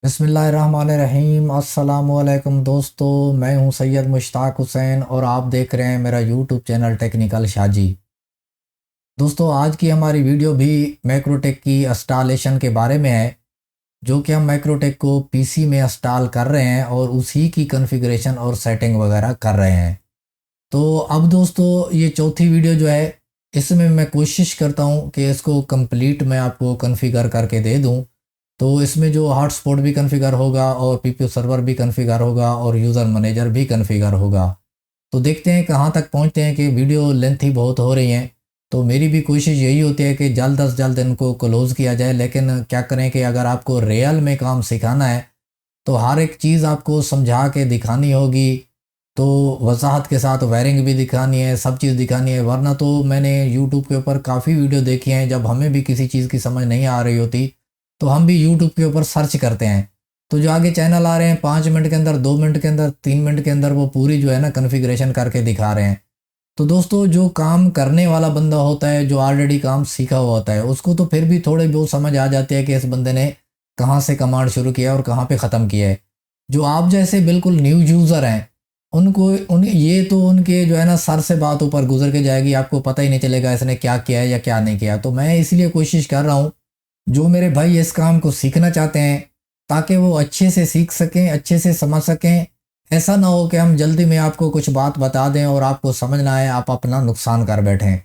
बिस्मिल्लाहिर्रहमानिर्रहीम। अस्सलामुअलैकुम दोस्तों, मैं हूं सैयद मुश्ताक हुसैन और आप देख रहे हैं मेरा यूट्यूब चैनल टेक्निकल शाजी। दोस्तों, आज की हमारी वीडियो भी मैक्रोटेक की इंस्टॉलेशन के बारे में है, जो कि हम मैक्रोटेक को पीसी में इंस्टॉल कर रहे हैं और उसी की कॉन्फ़िगरेशन और सेटिंग वगैरह कर रहे हैं। तो अब दोस्तों, ये चौथी वीडियो जो है, इसमें मैं कोशिश करता हूँ कि इसको कंप्लीट मैं आपको कॉन्फ़िगर करके दे दूँ। तो इसमें जो हॉटस्पॉट भी कॉन्फ़िगर होगा और पीपीयू सर्वर भी कॉन्फ़िगर होगा और यूज़र मैनेजर भी कॉन्फ़िगर होगा। तो देखते हैं कहाँ तक पहुँचते हैं कि वीडियो लेंथी बहुत हो रही हैं। तो मेरी भी कोशिश यही होती है कि जल्द अज़ जल्द इनको क्लोज़ किया जाए, लेकिन क्या करें कि अगर आपको रियल में काम सिखाना है तो हर एक चीज़ आपको समझा के दिखानी होगी। तो वजाहत के साथ वायरिंग भी दिखानी है, सब चीज़ दिखानी है, वरना तो मैंने यूट्यूब के ऊपर काफ़ी वीडियो देखी हैं, जब हमें भी किसी चीज़ की समझ नहीं आ रही होती तो हम भी यूट्यूब के ऊपर सर्च करते हैं। तो जो आगे चैनल आ रहे हैं 5 मिनट के अंदर, 2 मिनट के अंदर, 3 मिनट के अंदर वो पूरी जो है ना कन्फिग्रेशन करके दिखा रहे हैं। तो दोस्तों, जो काम करने वाला बंदा होता है, जो ऑलरेडी काम सीखा हुआ होता है, उसको तो फिर भी थोड़ी बहुत समझ आ जाती है कि इस बंदे ने कहाँ से कमांड शुरू किया और कहाँ पे ख़त्म किया है। जो आप जैसे बिल्कुल न्यू यूज़र हैं, उनको उन ये तो उनके जो है ना सर से बात ऊपर गुजर के जाएगी, आपको पता ही नहीं चलेगा इसने क्या किया है या क्या नहीं किया। तो मैं इसलिए कोशिश कर रहा हूँ, जो मेरे भाई इस काम को सीखना चाहते हैं, ताकि वो अच्छे से सीख सकें, अच्छे से समझ सकें। ऐसा ना हो कि हम जल्दी में आपको कुछ बात बता दें और आपको समझ ना आए, आप अपना नुकसान कर बैठें।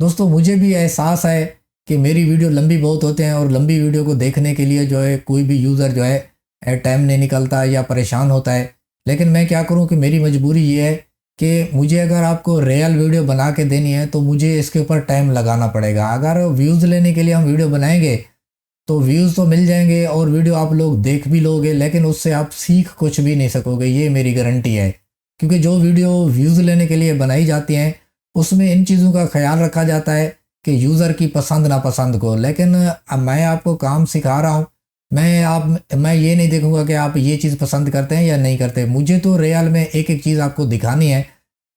दोस्तों, मुझे भी एहसास है कि मेरी वीडियो लंबी बहुत होते हैं और लंबी वीडियो को देखने के लिए जो है कोई भी यूज़र जो है टाइम नहीं निकलता या परेशान होता है। लेकिन मैं क्या करूं कि मेरी मजबूरी ये है कि मुझे अगर आपको रियल वीडियो बना के देनी है तो मुझे इसके ऊपर टाइम लगाना पड़ेगा। अगर व्यूज़ लेने के लिए हम वीडियो बनाएंगे तो व्यूज़ तो मिल जाएंगे और वीडियो आप लोग देख भी लोगे, लेकिन उससे आप सीख कुछ भी नहीं सकोगे, ये मेरी गारंटी है। क्योंकि जो वीडियो व्यूज़ लेने के लिए बनाई जाती हैं, उसमें इन चीज़ों का ख्याल रखा जाता है कि यूज़र की पसंद नापसंद को। लेकिन अब मैं आपको काम सिखा रहा हूँ, मैं ये नहीं देखूंगा कि आप ये चीज़ पसंद करते हैं या नहीं करते। मुझे तो रियल में एक एक चीज़ आपको दिखानी है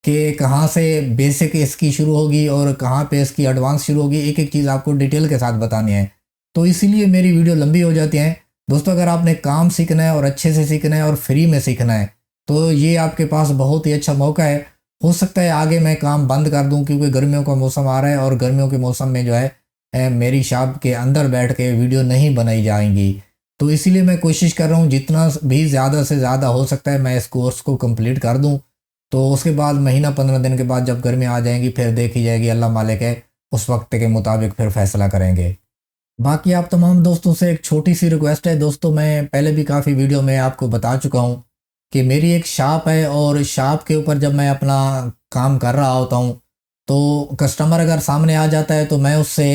कि कहाँ से बेसिक इसकी शुरू होगी और कहाँ पे इसकी एडवांस शुरू होगी, एक एक चीज़ आपको डिटेल के साथ बतानी है। तो इसीलिए मेरी वीडियो लंबी हो जाती है। दोस्तों, अगर आपने काम सीखना है और अच्छे से सीखना है और फ्री में सीखना है, तो ये आपके पास बहुत ही अच्छा मौका है। हो सकता है आगे मैं काम बंद कर दूं, क्योंकि गर्मियों का मौसम आ रहा है और गर्मियों के मौसम में जो है मेरी शॉप के अंदर बैठ के वीडियो नहीं बनाई जाएंगी। तो इसीलिए मैं कोशिश कर रहा हूँ जितना भी ज़्यादा से ज़्यादा हो सकता है मैं इस कोर्स को कंप्लीट कर दूँ। तो उसके बाद महीना 15 दिन के बाद जब गर्मी आ जाएंगी फिर देखी जाएगी, अल्लाह मालिक है, उस वक्त के मुताबिक फिर फैसला करेंगे। बाकी आप तमाम दोस्तों से एक छोटी सी रिक्वेस्ट है। दोस्तों, मैं पहले भी काफ़ी वीडियो में आपको बता चुका हूँ कि मेरी एक शॉप है और शॉप के ऊपर जब मैं अपना काम कर रहा होता हूँ तो कस्टमर अगर सामने आ जाता है तो मैं उससे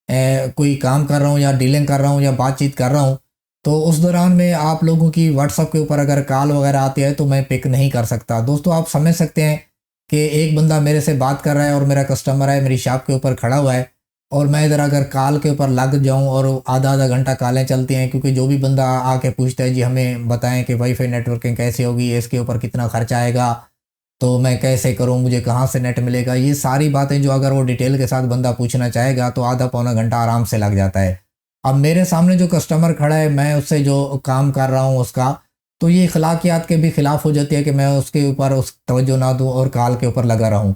कोई काम कर रहा हूँ या डीलिंग कर रहा हूँ या बातचीत कर रहा हूँ, तो उस दौरान में आप लोगों की व्हाट्सएप के ऊपर अगर कॉल वगैरह आती है तो मैं पिक नहीं कर सकता। दोस्तों, आप समझ सकते हैं कि एक बंदा मेरे से बात कर रहा है और मेरा कस्टमर है, मेरी शॉप के ऊपर खड़ा हुआ है, और मैं इधर अगर कॉल के ऊपर लग जाऊं और आधा आधा घंटा कॉलें चलती हैं, क्योंकि जो भी बंदा आके पूछता है जी हमें बताएं कि वाईफाई नेटवर्किंग कैसे होगी, इसके ऊपर कितना खर्चा आएगा, तो मैं कैसे करूं, मुझे कहां से नेट मिलेगा, ये सारी बातें जो अगर वो डिटेल के साथ बंदा पूछना चाहेगा तो आधा पौना घंटा आराम से लग जाता है। अब मेरे सामने जो कस्टमर खड़ा है, मैं उससे जो काम कर रहा हूँ उसका, तो ये अखलाकियात के भी खिलाफ हो जाती है कि मैं उसके ऊपर उस तवज्जो ना दूँ और कॉल के ऊपर लगा रहूँ।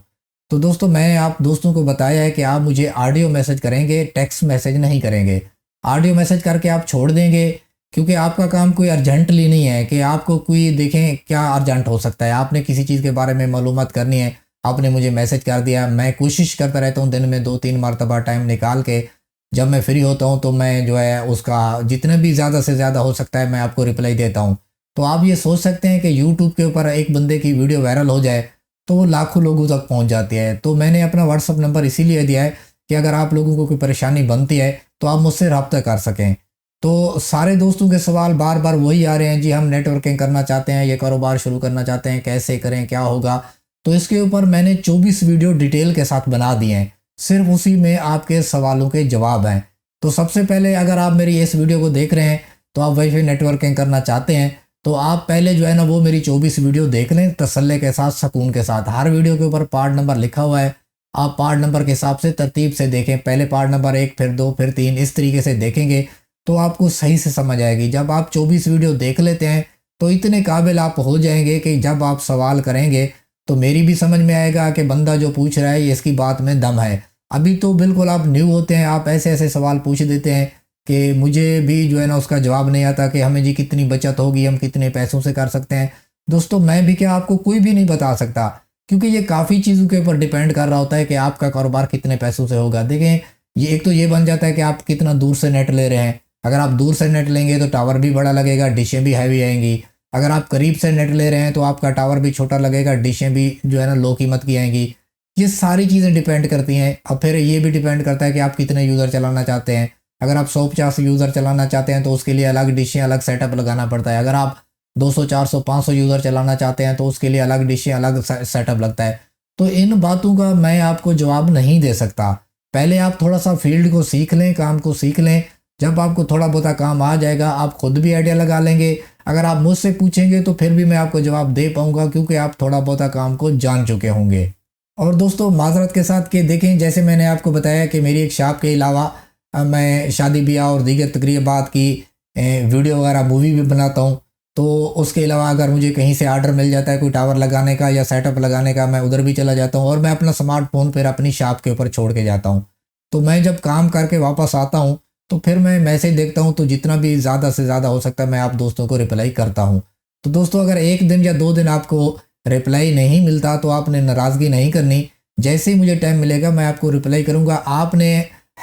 तो दोस्तों, मैं आप दोस्तों को बताया है कि आप मुझे ऑडियो मैसेज करेंगे, टेक्स्ट मैसेज नहीं करेंगे। ऑडियो मैसेज करके आप छोड़ देंगे, क्योंकि आपका काम कोई अर्जेंटली नहीं है कि आपको कोई देखें क्या अर्जेंट हो सकता है। आपने किसी चीज़ के बारे में मालूमात करनी है, आपने मुझे मैसेज कर दिया, मैं कोशिश करता रहता हूँ दिन में 2-3 मरतबा टाइम निकाल के, जब मैं फ्री होता हूँ तो मैं जो है उसका जितना भी ज़्यादा से ज़्यादा हो सकता है मैं आपको रिप्लाई देता हूँ। तो आप ये सोच सकते हैं कि यूट्यूब के ऊपर एक बंदे की वीडियो वायरल हो जाए तो वो लाखों लोगों तक पहुंच जाती है। तो मैंने अपना व्हाट्सअप नंबर इसीलिए दिया है कि अगर आप लोगों को कोई परेशानी बनती है तो आप मुझसे रब्ता कर सकें। तो सारे दोस्तों के सवाल बार बार वही आ रहे हैं, जी हम नेटवर्किंग करना चाहते हैं, ये कारोबार शुरू करना चाहते हैं, कैसे करें, क्या होगा। तो इसके ऊपर मैंने 24 वीडियो डिटेल के साथ बना दिए हैं, सिर्फ उसी में आपके सवालों के जवाब हैं। तो सबसे पहले अगर आप मेरी इस वीडियो को देख रहे हैं तो आप वाईफाई नेटवर्किंग करना चाहते हैं, तो आप पहले जो है ना वो मेरी 24 वीडियो देख लें तसल्ले के साथ, सुकून के साथ। हर वीडियो के ऊपर पार्ट नंबर लिखा हुआ है, आप पार्ट नंबर के हिसाब से तरतीब से देखें, पहले पार्ट नंबर 1, फिर 2, फिर 3, इस तरीके से देखेंगे तो आपको सही से समझ आएगी। जब आप 24 वीडियो देख लेते हैं तो इतने काबिल आप हो जाएंगे कि जब आप सवाल करेंगे तो मेरी भी समझ में आएगा कि बंदा जो पूछ रहा है ये इसकी बात में दम है। अभी तो बिल्कुल आप न्यू होते हैं, आप ऐसे ऐसे सवाल पूछ देते हैं कि मुझे भी जो है ना उसका जवाब नहीं आता कि हमें जी कितनी बचत होगी, हम कितने पैसों से कर सकते हैं। दोस्तों मैं भी क्या, आपको कोई भी नहीं बता सकता, क्योंकि ये काफ़ी चीज़ों के ऊपर डिपेंड कर रहा होता है कि आपका कारोबार कितने पैसों से होगा। देखें, ये एक तो ये बन जाता है कि आप कितना दूर से नेट ले रहे हैं। अगर आप दूर से नेट लेंगे तो टावर भी बड़ा लगेगा, डिशें भी हैवी आएंगी। अगर आप करीब से नेट ले रहे हैं तो आपका टावर भी छोटा लगेगा, डिशें भी जो है ना लो कीमत की आएंगी। ये सारी चीज़ें डिपेंड करती हैं। अब फिर ये भी डिपेंड करता है कि आप कितने यूज़र चलाना चाहते हैं। अगर आप 150 यूज़र चलाना चाहते हैं तो उसके लिए अलग डिशें, अलग सेटअप लगाना पड़ता है। अगर आप 200 400 500 यूज़र चलाना चाहते हैं तो उसके लिए अलग डिशें, अलग सेटअप लगता है। तो इन बातों का मैं आपको जवाब नहीं दे सकता। पहले आप थोड़ा सा फील्ड को सीख लें, काम को सीख लें। जब आपको थोड़ा बहुत काम आ जाएगा आप खुद भी आइडिया लगा लेंगे। अगर आप मुझसे पूछेंगे तो फिर भी मैं आपको जवाब दे पाऊंगा, क्योंकि आप थोड़ा बहुत काम को जान चुके होंगे। और दोस्तों माजरत के साथ कि देखें, जैसे मैंने आपको बताया कि मेरी एक शॉप के अलावा मैं शादी ब्याह और दीगर तकरीबात की वीडियो वगैरह मूवी भी बनाता हूँ। तो उसके अलावा अगर मुझे कहीं से आर्डर मिल जाता है कोई टावर लगाने का या सेटअप लगाने का, मैं उधर भी चला जाता हूँ और मैं अपना स्मार्टफोन फिर अपनी शॉप के ऊपर छोड़ के जाता हूँ। तो मैं जब काम करके वापस आता हूँ तो फिर मैं मैसेज देखता हूँ, तो जितना भी ज़्यादा से ज़्यादा हो सकता है मैं आप दोस्तों को रिप्लाई करता हूँ। तो दोस्तों अगर 1 दिन या 2 दिन आपको रिप्लाई नहीं मिलता तो आपने नाराज़गी नहीं करनी। जैसे ही मुझे टाइम मिलेगा मैं आपको रिप्लाई करूँगा। आपने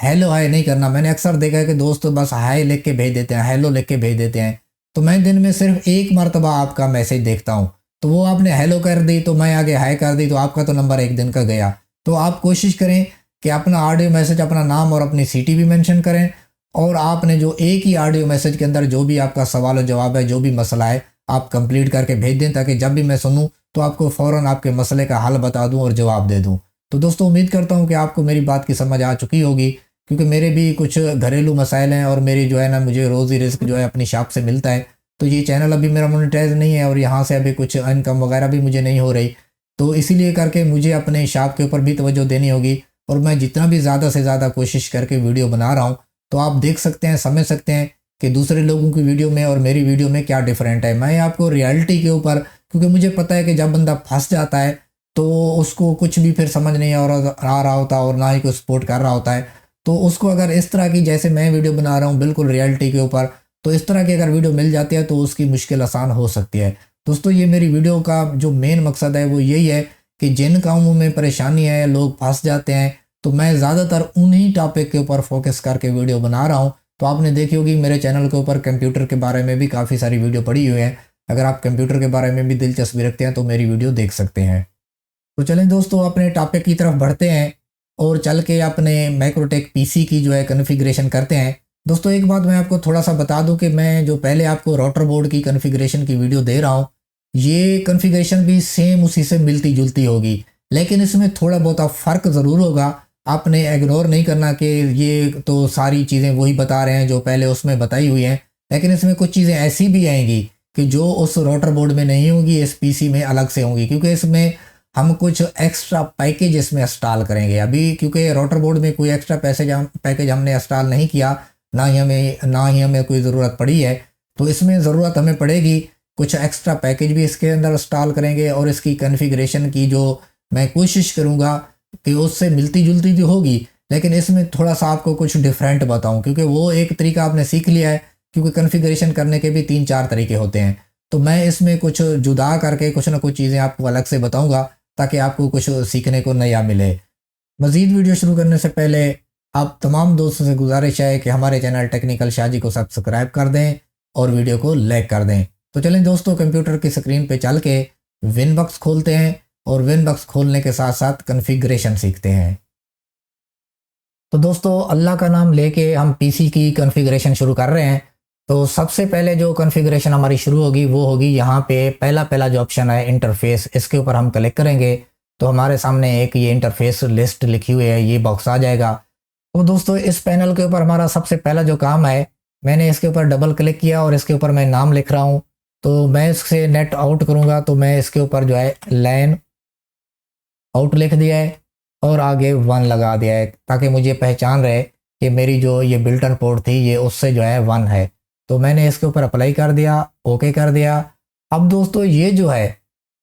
हेलो हाय नहीं करना। मैंने अक्सर देखा है कि दोस्त बस हाय लिख के भेज देते हैं, हेलो लिख के भेज देते हैं। तो मैं दिन में सिर्फ 1 मरतबा आपका मैसेज देखता हूँ। तो वो आपने हेलो कर दी तो मैं आगे हाय कर दी, तो आपका तो नंबर 1 दिन का गया। तो आप कोशिश करें कि अपना ऑडियो मैसेज, अपना नाम और अपनी सिटी भी मेंशन करें। और आपने जो एक ही ऑडियो मैसेज के अंदर जो भी आपका सवाल और जवाब है, जो भी मसला है, आप कंप्लीट करके भेज दें, ताकि जब भी मैं सुनूं तो आपको फ़ौरन आपके मसले का हल बता दूं और जवाब दे दूं। तो दोस्तों उम्मीद करता हूं कि आपको मेरी बात की समझ आ चुकी होगी, क्योंकि मेरे भी कुछ घरेलू मसाइल हैं और मेरी जो है ना मुझे रोज़ी रिस्क जो है अपनी शॉप से मिलता है। तो ये चैनल अभी मेरा मोनेटाइज नहीं है और यहाँ से अभी कुछ इनकम वगैरह भी मुझे नहीं हो रही। तो इसीलिए करके मुझे अपने शॉप के ऊपर भी तवज्जो देनी होगी। और मैं जितना भी ज़्यादा से ज़्यादा कोशिश करके वीडियो बना रहा हूँ, तो आप देख सकते हैं, समझ सकते हैं कि दूसरे लोगों की वीडियो में और मेरी वीडियो में क्या डिफरेंट है। मैं आपको रियलिटी के ऊपर, क्योंकि मुझे पता है कि जब बंदा फंस जाता है तो उसको कुछ भी फिर समझ नहीं आ रहा होता और ना ही कोई सपोर्ट कर रहा होता है। तो उसको अगर इस तरह की, जैसे मैं वीडियो बना रहा हूँ बिल्कुल रियलिटी के ऊपर, तो इस तरह की अगर वीडियो मिल जाती है तो उसकी मुश्किल आसान हो सकती है। दोस्तों ये मेरी वीडियो का जो मेन मकसद है वो यही है कि जिन कामों में परेशानी है, लोग फंस जाते हैं, तो मैं ज़्यादातर उन्हीं टॉपिक के ऊपर फोकस करके वीडियो बना रहा हूँ। तो आपने देखी होगी मेरे चैनल के ऊपर कंप्यूटर के बारे में भी काफ़ी सारी वीडियो पड़ी हुई है। अगर आप कंप्यूटर के बारे में भी दिलचस्पी रखते हैं तो मेरी वीडियो देख सकते हैं। तो चलें दोस्तों अपने टॉपिक की तरफ बढ़ते हैं और चल के अपने मैक्रोटेक पीसी की जो है कॉन्फ़िगरेशन करते हैं। दोस्तों एक बात मैं आपको थोड़ा सा बता दूं कि मैं जो पहले आपको राउटर बोर्ड की कॉन्फ़िगरेशन की वीडियो दे रहा हूं, ये कॉन्फ़िगरेशन भी सेम उसी से मिलती जुलती होगी, लेकिन इसमें थोड़ा बहुत फ़र्क ज़रूर होगा। आपने इग्नोर नहीं करना कि ये तो सारी चीज़ें वही बता रहे हैं जो पहले उसमें बताई हुई हैं, लेकिन इसमें कुछ चीज़ें ऐसी भी आएंगी कि जो उस राउटर बोर्ड में नहीं होंगी, इस पीसी में अलग से होंगी, क्योंकि इसमें हम कुछ एक्स्ट्रा पैकेज इसमें इंस्टॉल करेंगे अभी, क्योंकि राउटर बोर्ड में कोई एक्स्ट्रा पैकेज हमने इंस्टॉल नहीं किया, ना ही हमें कोई ज़रूरत पड़ी है। तो इसमें ज़रूरत हमें पड़ेगी, कुछ एक्स्ट्रा पैकेज भी इसके अंदर इंस्टॉल करेंगे और इसकी कॉन्फ़िगरेशन की जो मैं कोशिश करूँगा कि उससे मिलती जुलती तो होगी, लेकिन इसमें थोड़ा सा आपको कुछ डिफरेंट बताऊँ, क्योंकि वो एक तरीका आपने सीख लिया है, क्योंकि कॉन्फ़िगरेशन करने के भी 3-4 तरीके होते हैं। तो मैं इसमें कुछ जुदा करके कुछ ना कुछ चीज़ें आपको अलग से बताऊँगा, ताकि आपको कुछ सीखने को नया मिले। मज़ीद वीडियो शुरू करने से पहले आप तमाम दोस्तों से गुजारिश है कि हमारे चैनल टेक्निकल शाहजी को सब्सक्राइब कर दें और वीडियो को लाइक कर दें। तो चलें दोस्तों कंप्यूटर की स्क्रीन पे चल के विनबॉक्स खोलते हैं और विनबॉक्स खोलने के साथ साथ कॉन्फ़िगरेशन सीखते हैं। तो दोस्तों अल्लाह का नाम लेके हम पीसी की कॉन्फ़िगरेशन शुरू कर रहे हैं। तो सबसे पहले जो कॉन्फ़िगरेशन हमारी शुरू होगी वो होगी यहाँ पे पहला जो ऑप्शन है इंटरफेस, इसके ऊपर हम क्लिक करेंगे तो हमारे सामने एक ये इंटरफेस लिस्ट लिखी हुई है, ये बॉक्स आ जाएगा। तो दोस्तों इस पैनल के ऊपर हमारा सबसे पहला जो काम है, मैंने इसके ऊपर डबल क्लिक किया और इसके ऊपर मैं नाम लिख रहा हूँ। तो मैं इससे नेट आउट करूँगा तो मैं इसके ऊपर जो है लैन आउट लिख दिया है और आगे 1 लगा दिया है, ताकि मुझे पहचान रहे कि मेरी जो ये बिल्टन पोर्ट थी ये उससे जो है 1 है। तो मैंने इसके ऊपर अप्लाई कर दिया, ओके कर दिया। अब दोस्तों ये जो है,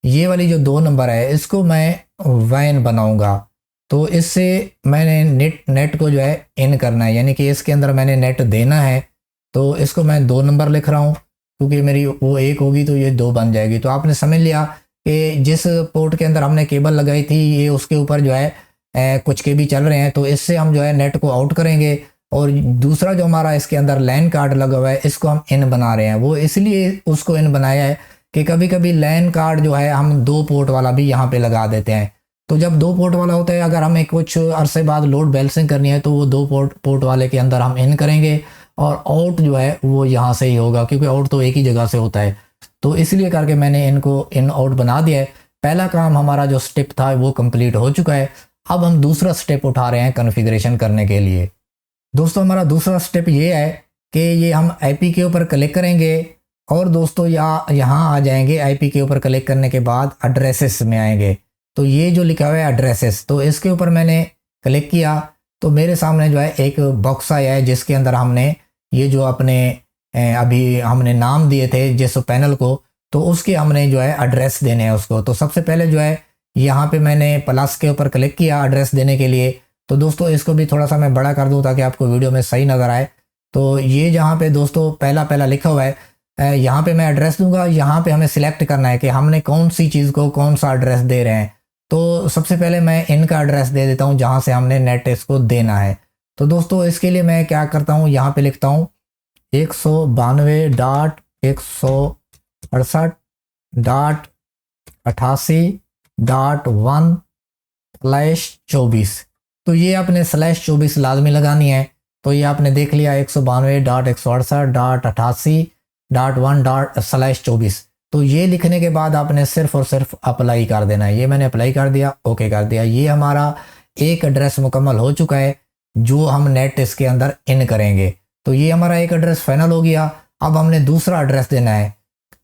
ये वाली जो 2 नंबर है इसको मैं वैन बनाऊंगा। तो इससे मैंने नेट को जो है इन करना है, यानी कि इसके अंदर मैंने नेट देना है। तो इसको मैं 2 नंबर लिख रहा हूँ, क्योंकि मेरी वो 1 होगी तो ये 2 बन जाएगी। तो आपने समझ लिया कि जिस पोर्ट के अंदर हमने केबल लगाई थी ये उसके ऊपर जो है कुछ के भी चल रहे हैं, तो इससे हम जो है नेट को आउट करेंगे। और दूसरा जो हमारा इसके अंदर लैन कार्ड लगा हुआ है इसको हम इन बना रहे हैं। वो इसलिए उसको इन बनाया है कि कभी कभी लैन कार्ड जो है हम 2 पोर्ट वाला भी यहाँ पे लगा देते हैं। तो जब 2 पोर्ट वाला होता है, अगर हमें कुछ अरसे बाद लोड बैलेंसिंग करनी है तो वो 2 पोर्ट वाले के अंदर हम इन करेंगे और आउट जो है वो यहाँ से ही होगा, क्योंकि आउट तो एक ही जगह से होता है। तो इसलिए करके मैंने इनको इन आउट बना दिया है। पहला काम हमारा जो स्टेप था वो कंप्लीट हो चुका है। अब हम दूसरा स्टेप उठा रहे हैं कॉन्फ़िगरेशन करने के लिए। दोस्तों हमारा दूसरा स्टेप ये है कि ये हम आईपी के ऊपर क्लिक करेंगे और दोस्तों यहाँ आ जाएंगे। आईपी के ऊपर क्लिक करने के बाद एड्रेसेस में आएंगे। तो ये जो लिखा हुआ है एड्रेसेस, तो इसके ऊपर मैंने क्लिक किया तो मेरे सामने जो है एक बॉक्स आया है जिसके अंदर हमने ये जो अपने अभी हमने नाम दिए थे जिस पैनल को, तो उसके हमने जो है एड्रेस देने हैं उसको। तो सबसे पहले जो है यहाँ पे मैंने प्लस के ऊपर क्लिक किया एड्रेस देने के लिए। तो दोस्तों इसको भी थोड़ा सा मैं बड़ा कर दूँ ताकि आपको वीडियो में सही नज़र आए। तो ये जहाँ पे दोस्तों पहला लिखा हुआ है, यहाँ पे मैं एड्रेस दूंगा। यहाँ पे हमें सिलेक्ट करना है कि हमने कौन सी चीज़ को कौन सा एड्रेस दे रहे हैं। तो सबसे पहले मैं इनका एड्रेस दे देता हूँ जहाँ से हमने नेट इसको देना है। तो दोस्तों इसके लिए मैं क्या करता हूँ, यहाँ पे लिखता हूँ 192.168.1/24। तो ये आपने /24 लाजमी लगानी है। तो ये आपने देख लिया 192.168.1/24। तो ये लिखने के बाद आपने सिर्फ और सिर्फ अप्लाई कर देना है। ये मैंने अप्लाई कर दिया, ओके कर दिया। ये हमारा एक एड्रेस मुकम्मल हो चुका है जो हम नेट इसके अंदर इन करेंगे। तो ये हमारा एक एड्रेस फाइनल हो गया। अब हमने दूसरा एड्रेस देना है।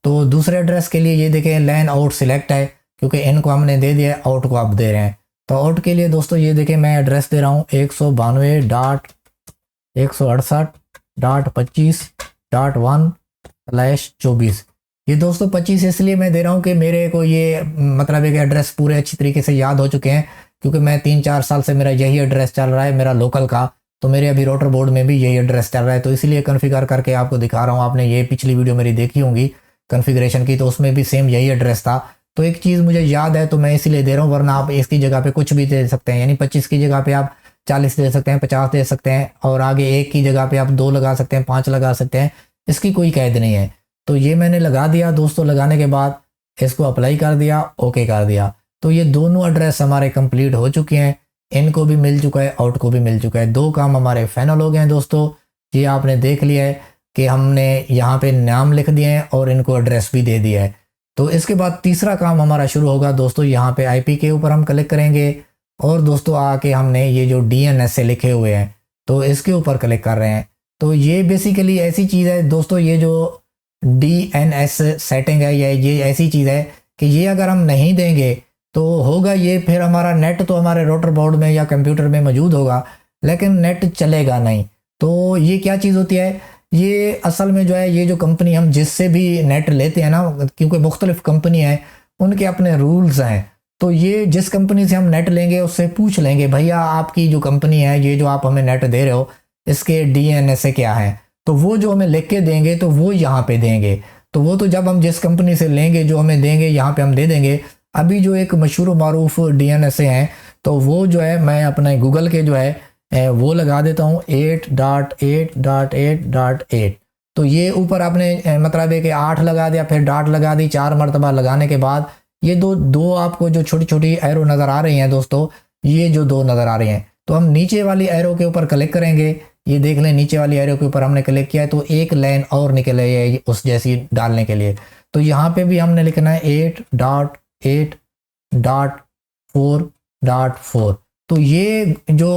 तो दूसरे एड्रेस के लिए ये देखें लैन आउट सिलेक्ट है, क्योंकि इनको हमने दे दिया, आउट को आप दे रहे हैं। तो आउट के लिए दोस्तों ये देखें मैं एड्रेस दे रहा हूँ 192.168.25.1/24। ये दोस्तों 25 इसलिए मैं दे रहा हूँ कि मेरे को ये मतलब एक एड्रेस पूरे अच्छी तरीके से याद हो चुके हैं, क्योंकि मैं 3-4 साल से मेरा यही एड्रेस चल रहा है मेरा लोकल का। तो मेरे अभी रोटर बोर्ड में भी यही एड्रेस चल रहा है, तो इसलिए कॉन्फ़िगर करके आपको दिखा रहा हूँ। आपने ये पिछली वीडियो मेरी देखी होंगी कॉन्फ़िगरेशन की, तो उसमें भी सेम यही एड्रेस था। तो एक चीज़ मुझे याद है तो मैं इसलिए दे रहा हूँ, वरना आप इसकी जगह पे कुछ भी दे सकते हैं। यानी 25 की जगह पे आप 40 दे सकते हैं, 50 दे सकते हैं, और आगे 1 की जगह पे आप 2 लगा सकते हैं, 5 लगा सकते हैं। इसकी कोई कैद नहीं है। तो ये मैंने लगा दिया दोस्तों। लगाने के बाद इसको अप्लाई कर दिया, ओके कर दिया। तो ये दोनों एड्रेस हमारे कंप्लीट हो चुके हैं। इनको भी मिल चुका है, आउट को भी मिल चुका है। 2 काम हमारे फाइनल हो गए हैं दोस्तों। ये आपने देख लिया है कि हमने यहाँ पे नाम लिख दिए हैं और इनको एड्रेस भी दे दिया है। तो इसके बाद तीसरा काम हमारा शुरू होगा दोस्तों। यहाँ पे आईपी के ऊपर हम क्लिक करेंगे और दोस्तों आके हमने ये जो DNS लिखे हुए हैं तो इसके ऊपर क्लिक कर रहे हैं। तो ये बेसिकली ऐसी चीज़ है दोस्तों, ये जो DNS सेटिंग है ये ऐसी चीज़ है कि ये अगर हम नहीं देंगे तो होगा ये, फिर हमारा नेट तो हमारे रोटर बोर्ड में या कंप्यूटर में मौजूद होगा लेकिन नेट चलेगा नहीं। तो ये क्या चीज़ होती है, ये असल में जो है ये जो कंपनी हम जिससे भी नेट लेते हैं ना, क्योंकि मुख्तलिफ कंपनी है उनके अपने रूल्स हैं। तो ये जिस कंपनी से हम नेट लेंगे उससे पूछ लेंगे भैया आपकी जो कंपनी है ये जो आप हमें नेट दे रहे हो इसके DNS क्या है। तो वो जो हमें लिख के देंगे तो वो यहाँ पे देंगे। तो वो तो जब हम जिस कंपनी से लेंगे जो हमें देंगे यहाँ पे हम दे देंगे। अभी जो एक मशहूर मारूफ DNS हैं तो वो जो है मैं अपने गूगल के जो है वो लगा देता हूँ 8.8.8.8। तो ये ऊपर आपने मतलब है कि 8 लगा दिया, फिर डॉट लगा दी 4 मरतबा। लगाने के बाद ये दो आपको जो छोटी छोटी एरो नज़र आ रही हैं दोस्तों, ये जो 2 नज़र आ रही हैं, तो हम नीचे वाली एरो के ऊपर क्लिक करेंगे। ये देख लें नीचे वाली एरो के ऊपर हमने क्लिक किया है तो एक लाइन और निकल आई है उस जैसी डालने के लिए। तो यहाँ पे भी हमने लिखना है 8.8.4.4। तो ये जो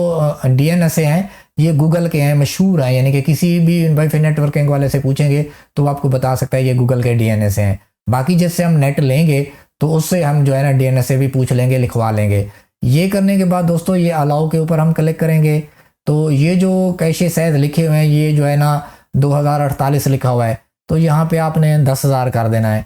DNS हैं ये गूगल के हैं, मशहूर हैं, यानी कि किसी भी वाईफाई नेटवर्किंग वाले से पूछेंगे तो वो आपको बता सकता है ये गूगल के DNS हैं। बाकी जिससे हम नेट लेंगे तो उससे हम जो है ना DNS से भी पूछ लेंगे, लिखवा लेंगे। ये करने के बाद दोस्तों ये अलाउ के ऊपर हम क्लिक करेंगे। तो ये जो कैशे साइज लिखे हुए हैं ये जो है ना 2048 लिखा हुआ है, तो यहाँ पे आपने 10,000 कर देना है।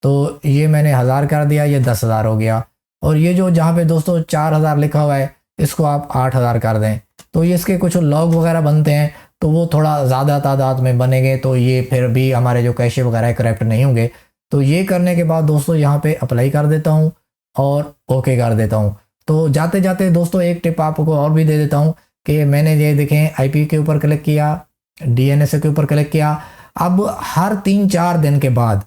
तो ये मैंने 1000 कर दिया, ये 10,000 हो गया। और ये जो जहाँ पे दोस्तों 4000 लिखा हुआ है इसको आप 8000 कर दें। तो ये इसके कुछ लॉग वगैरह बनते हैं तो वो थोड़ा ज़्यादा तादाद में बनेंगे, तो ये फिर भी हमारे जो कैशे वगैरह करेक्ट नहीं होंगे। तो ये करने के बाद दोस्तों यहाँ पे अप्लाई कर देता हूँ और ओके कर देता हूँ। तो जाते जाते दोस्तों एक टिप आपको और भी दे देता हूँ कि मैंने ये देखें आईपी के ऊपर क्लिक किया, डीएनएस के ऊपर क्लिक किया। अब हर 3-4 दिन के बाद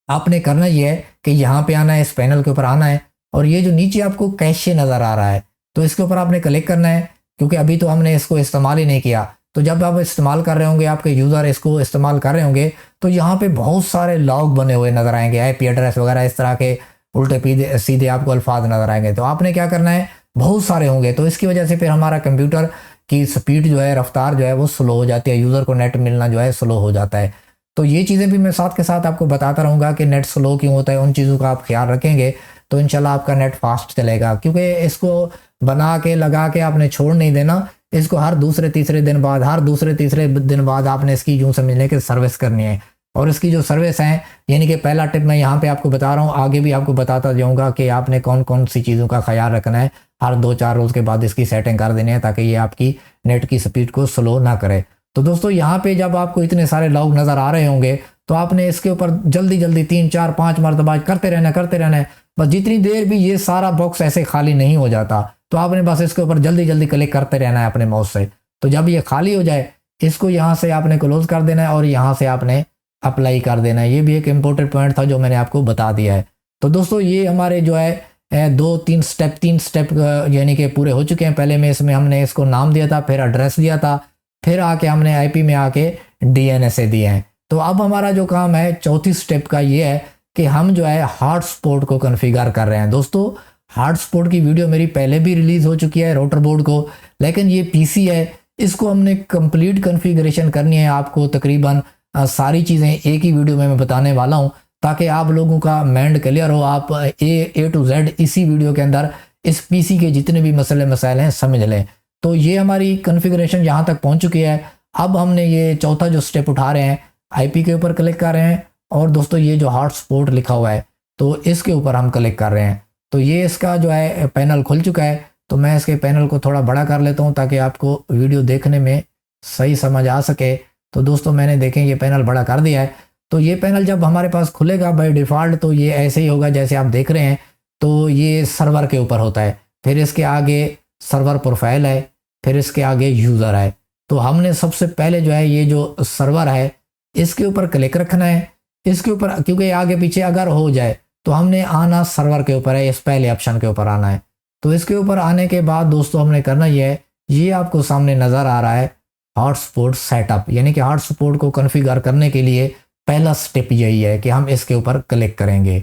आपने करना ये है कि यहाँ पे आना है, इस पैनल के ऊपर आना है और ये जो नीचे आपको कैशे नज़र आ रहा है तो इसके ऊपर आपने क्लिक करना है, क्योंकि अभी तो हमने इसको इस्तेमाल ही नहीं किया। तो जब आप इस्तेमाल कर रहे होंगे, आपके यूज़र इसको इस्तेमाल कर रहे होंगे, तो यहाँ पे बहुत सारे लॉग बने हुए नज़र आएंगे, आईपी एड्रेस वगैरह इस तरह के उल्टे सीधे आपको अल्फाज नज़र आएंगे। तो आपने क्या करना है, बहुत सारे होंगे तो इसकी वजह से फिर हमारा कंप्यूटर की स्पीड जो है, रफ्तार जो है वो स्लो हो जाती है, यूज़र को नेट मिलना जो है स्लो हो जाता है। तो ये चीज़ें भी मैं साथ के साथ आपको बताता रहूँगा कि नेट स्लो क्यों होता है, उन चीज़ों का आप ख्याल रखेंगे तो इंशाल्लाह आपका नेट फास्ट चलेगा। क्योंकि इसको बना के लगा के आपने छोड़ नहीं देना, इसको हर दूसरे तीसरे दिन बाद, हर दूसरे तीसरे दिन बाद आपने इसकी यूँ समझ लें कि सर्विस करनी है। और इसकी जो सर्विस है, यानी कि पहला टिप मैं यहाँ पे आपको बता रहा हूँ, आगे भी आपको बताता जाऊँगा कि आपने कौन कौन सी चीज़ों का ख्याल रखना है। हर 2-4 रोज़ के बाद इसकी सेटिंग कर देनी है ताकि ये आपकी नेट की स्पीड को स्लो ना करे। तो दोस्तों यहाँ पे जब आपको इतने सारे लॉग नज़र आ रहे होंगे तो आपने इसके ऊपर जल्दी जल्दी 3-4-5 मरतबा करते रहना है। बस जितनी देर भी ये सारा बॉक्स ऐसे खाली नहीं हो जाता तो आपने बस इसके ऊपर जल्दी जल्दी क्लिक करते रहना है अपने माउस से। तो जब ये खाली हो जाए इसको यहाँ से आपने क्लोज कर देना है और यहाँ से आपने अप्लाई कर देना है। ये भी एक इम्पोर्टेंट पॉइंट था जो मैंने आपको बता दिया है। तो दोस्तों ये हमारे जो है 3 स्टेप यानी कि पूरे हो चुके हैं। पहले में इसमें हमने इसको नाम दिया था, फिर एड्रेस दिया था, फिर आके हमने आईपी में आके डीएनएस दिए हैं। तो अब हमारा जो काम है चौथी स्टेप का ये है कि हम जो है हॉटस्पॉट को कॉन्फ़िगर कर रहे हैं। दोस्तों हॉटस्पॉट की वीडियो मेरी पहले भी रिलीज़ हो चुकी है राउटर बोर्ड को, लेकिन ये पीसी है, इसको हमने कंप्लीट कॉन्फ़िगरेशन करनी है। आपको तकरीबन सारी चीज़ें एक ही वीडियो में मैं बताने वाला हूँ ताकि आप लोगों का माइंड क्लियर हो, आप ए टू जेड इसी वीडियो के अंदर इस पीसी के जितने भी मसले मसाइल हैं समझ लें। तो ये हमारी कॉन्फ़िगरेशन यहाँ तक पहुँच चुकी है। अब हमने ये चौथा जो स्टेप उठा रहे हैं, आईपी के ऊपर क्लिक कर रहे हैं और दोस्तों ये जो हॉटस्पॉट लिखा हुआ है तो इसके ऊपर हम क्लिक कर रहे हैं। तो ये इसका जो है पैनल खुल चुका है। तो मैं इसके पैनल को थोड़ा बड़ा कर लेता हूँ ताकि आपको वीडियो देखने में सही समझ आ सके। तो दोस्तों मैंने देखें ये पैनल बड़ा कर दिया है। तो ये पैनल जब हमारे पास खुलेगा बाय डिफ़ॉल्ट तो ये ऐसे ही होगा जैसे आप देख रहे हैं। तो ये सर्वर के ऊपर होता है, फिर इसके आगे सर्वर प्रोफाइल है, फिर इसके आगे यूज़र है। तो हमने सबसे पहले जो है ये जो सर्वर है इसके ऊपर क्लिक रखना है। इसके ऊपर क्योंकि आगे पीछे अगर हो जाए तो हमने आना सर्वर के ऊपर है, इस पहले ऑप्शन के ऊपर आना है। तो इसके ऊपर आने के बाद दोस्तों हमने करना ये है, ये आपको सामने नज़र आ रहा है हॉटस्पॉट सेटअप, यानी कि हॉटस्पॉट को कॉन्फ़िगर करने के लिए पहला स्टेप यही है कि हम इसके ऊपर क्लिक करेंगे।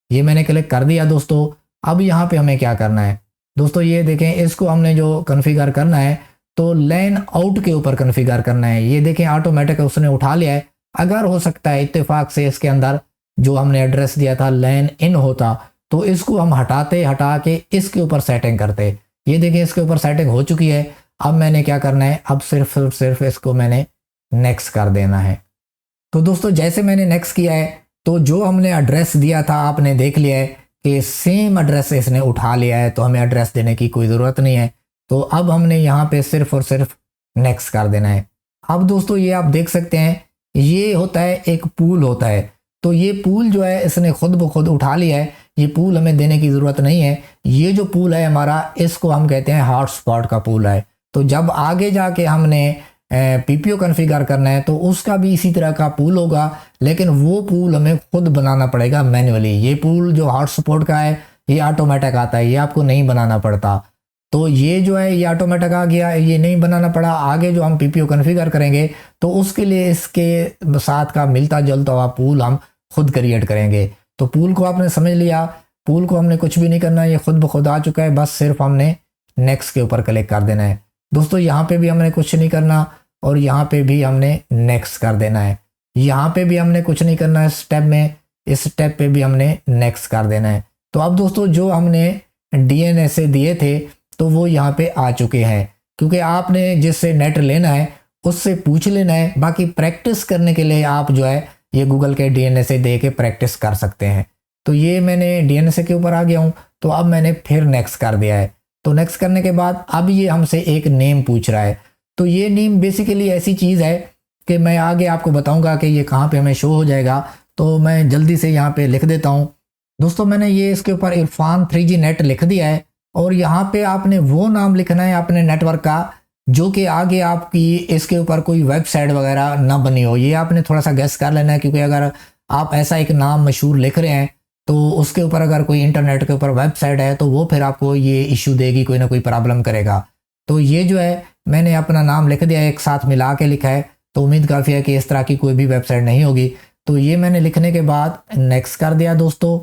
ये मैंने क्लिक कर दिया दोस्तों। अब यहाँ पे हमें क्या करना है दोस्तों, ये देखें इसको हमने जो कॉन्फ़िगर करना है तो लैन आउट के ऊपर कॉन्फ़िगर करना है। ये देखें ऑटोमेटिक उसने उठा लिया है। अगर हो सकता है इत्तेफाक से इसके अंदर जो हमने एड्रेस दिया था लैन इन होता तो इसको हम हटा के इसके ऊपर सेटिंग करते। ये देखें इसके ऊपर सेटिंग हो चुकी है। अब मैंने क्या करना है, अब सिर्फ इसको मैंने नेक्स्ट कर देना है। तो दोस्तों जैसे मैंने नेक्स्ट किया है तो जो हमने एड्रेस दिया था आपने देख लिया है कि सेम एड्रेस इसने उठा लिया है, तो हमें एड्रेस देने की कोई ज़रूरत नहीं है। तो अब हमने यहाँ पे सिर्फ और सिर्फ नेक्स्ट कर देना है। अब दोस्तों ये आप देख सकते हैं ये होता है एक पूल होता है। तो ये पूल जो है इसने खुद ब खुद उठा लिया है, ये पूल हमें देने की ज़रूरत नहीं है। ये जो पूल है हमारा इसको हम कहते हैं हॉटस्पॉट का पूल है। तो जब आगे जाके हमने पीपीओ कॉन्फ़िगर करना है तो उसका भी इसी तरह का पूल होगा, लेकिन वो पूल हमें खुद बनाना पड़ेगा मैन्युअली। ये पूल जो हॉटस्पॉट का है ये ऑटोमेटिक आता है, ये आपको नहीं बनाना पड़ता। तो ये जो है ये ऑटोमेटिक आ गया, ये नहीं बनाना पड़ा। आगे जो हम पीपीओ कॉन्फ़िगर करेंगे तो उसके लिए इसके साथ का मिलता जुलता हुआ पूल हम खुद क्रिएट करेंगे। तो पूल को आपने समझ लिया, पूल को हमने कुछ भी नहीं करना, ये खुद ब खुद आ चुका है। बस सिर्फ हमने नेक्स्ट के ऊपर क्लिक कर देना है। दोस्तों यहाँ पे भी हमने कुछ नहीं करना और यहाँ पे भी हमने नेक्स्ट कर देना है। यहाँ पे भी हमने कुछ नहीं करना है स्टेप में, इस स्टेप पे भी हमने नेक्स्ट कर देना है। तो अब दोस्तों जो हमने डीएनएस से दिए थे तो वो यहाँ पे आ चुके हैं। क्योंकि आपने जिससे नेट लेना है उससे पूछ लेना है। बाकी प्रैक्टिस करने के लिए आप जो है ये गूगल के डीएनएस दे के प्रैक्टिस कर सकते हैं। तो ये मैंने डीएनएस के ऊपर आ गया हूँ, तो अब मैंने फिर नेक्स्ट कर दिया है। तो नेक्स्ट करने के बाद अब ये हमसे एक नेम पूछ रहा है। तो ये नेम बेसिकली ऐसी चीज़ है कि मैं आगे आपको बताऊंगा कि ये कहाँ पे हमें शो हो जाएगा। तो मैं जल्दी से यहाँ पे लिख देता हूँ। दोस्तों मैंने ये इसके ऊपर इरफान 3G नेट लिख दिया है, और यहाँ पे आपने वो नाम लिखना है अपने नेटवर्क का जो कि आगे आपकी इसके ऊपर कोई वेबसाइट वगैरह ना बनी हो। ये आपने थोड़ा सा गेस कर लेना है, क्योंकि अगर आप ऐसा एक नाम मशहूर लिख रहे हैं तो उसके ऊपर अगर कोई इंटरनेट के ऊपर वेबसाइट है तो वो फिर आपको ये इशू देगी, कोई ना कोई प्रॉब्लम करेगा। तो ये जो है मैंने अपना नाम लिख दिया, एक साथ मिला के लिखा है, तो उम्मीद काफ़ी है कि इस तरह की कोई भी वेबसाइट नहीं होगी। तो ये मैंने लिखने के बाद नेक्स्ट कर दिया दोस्तों।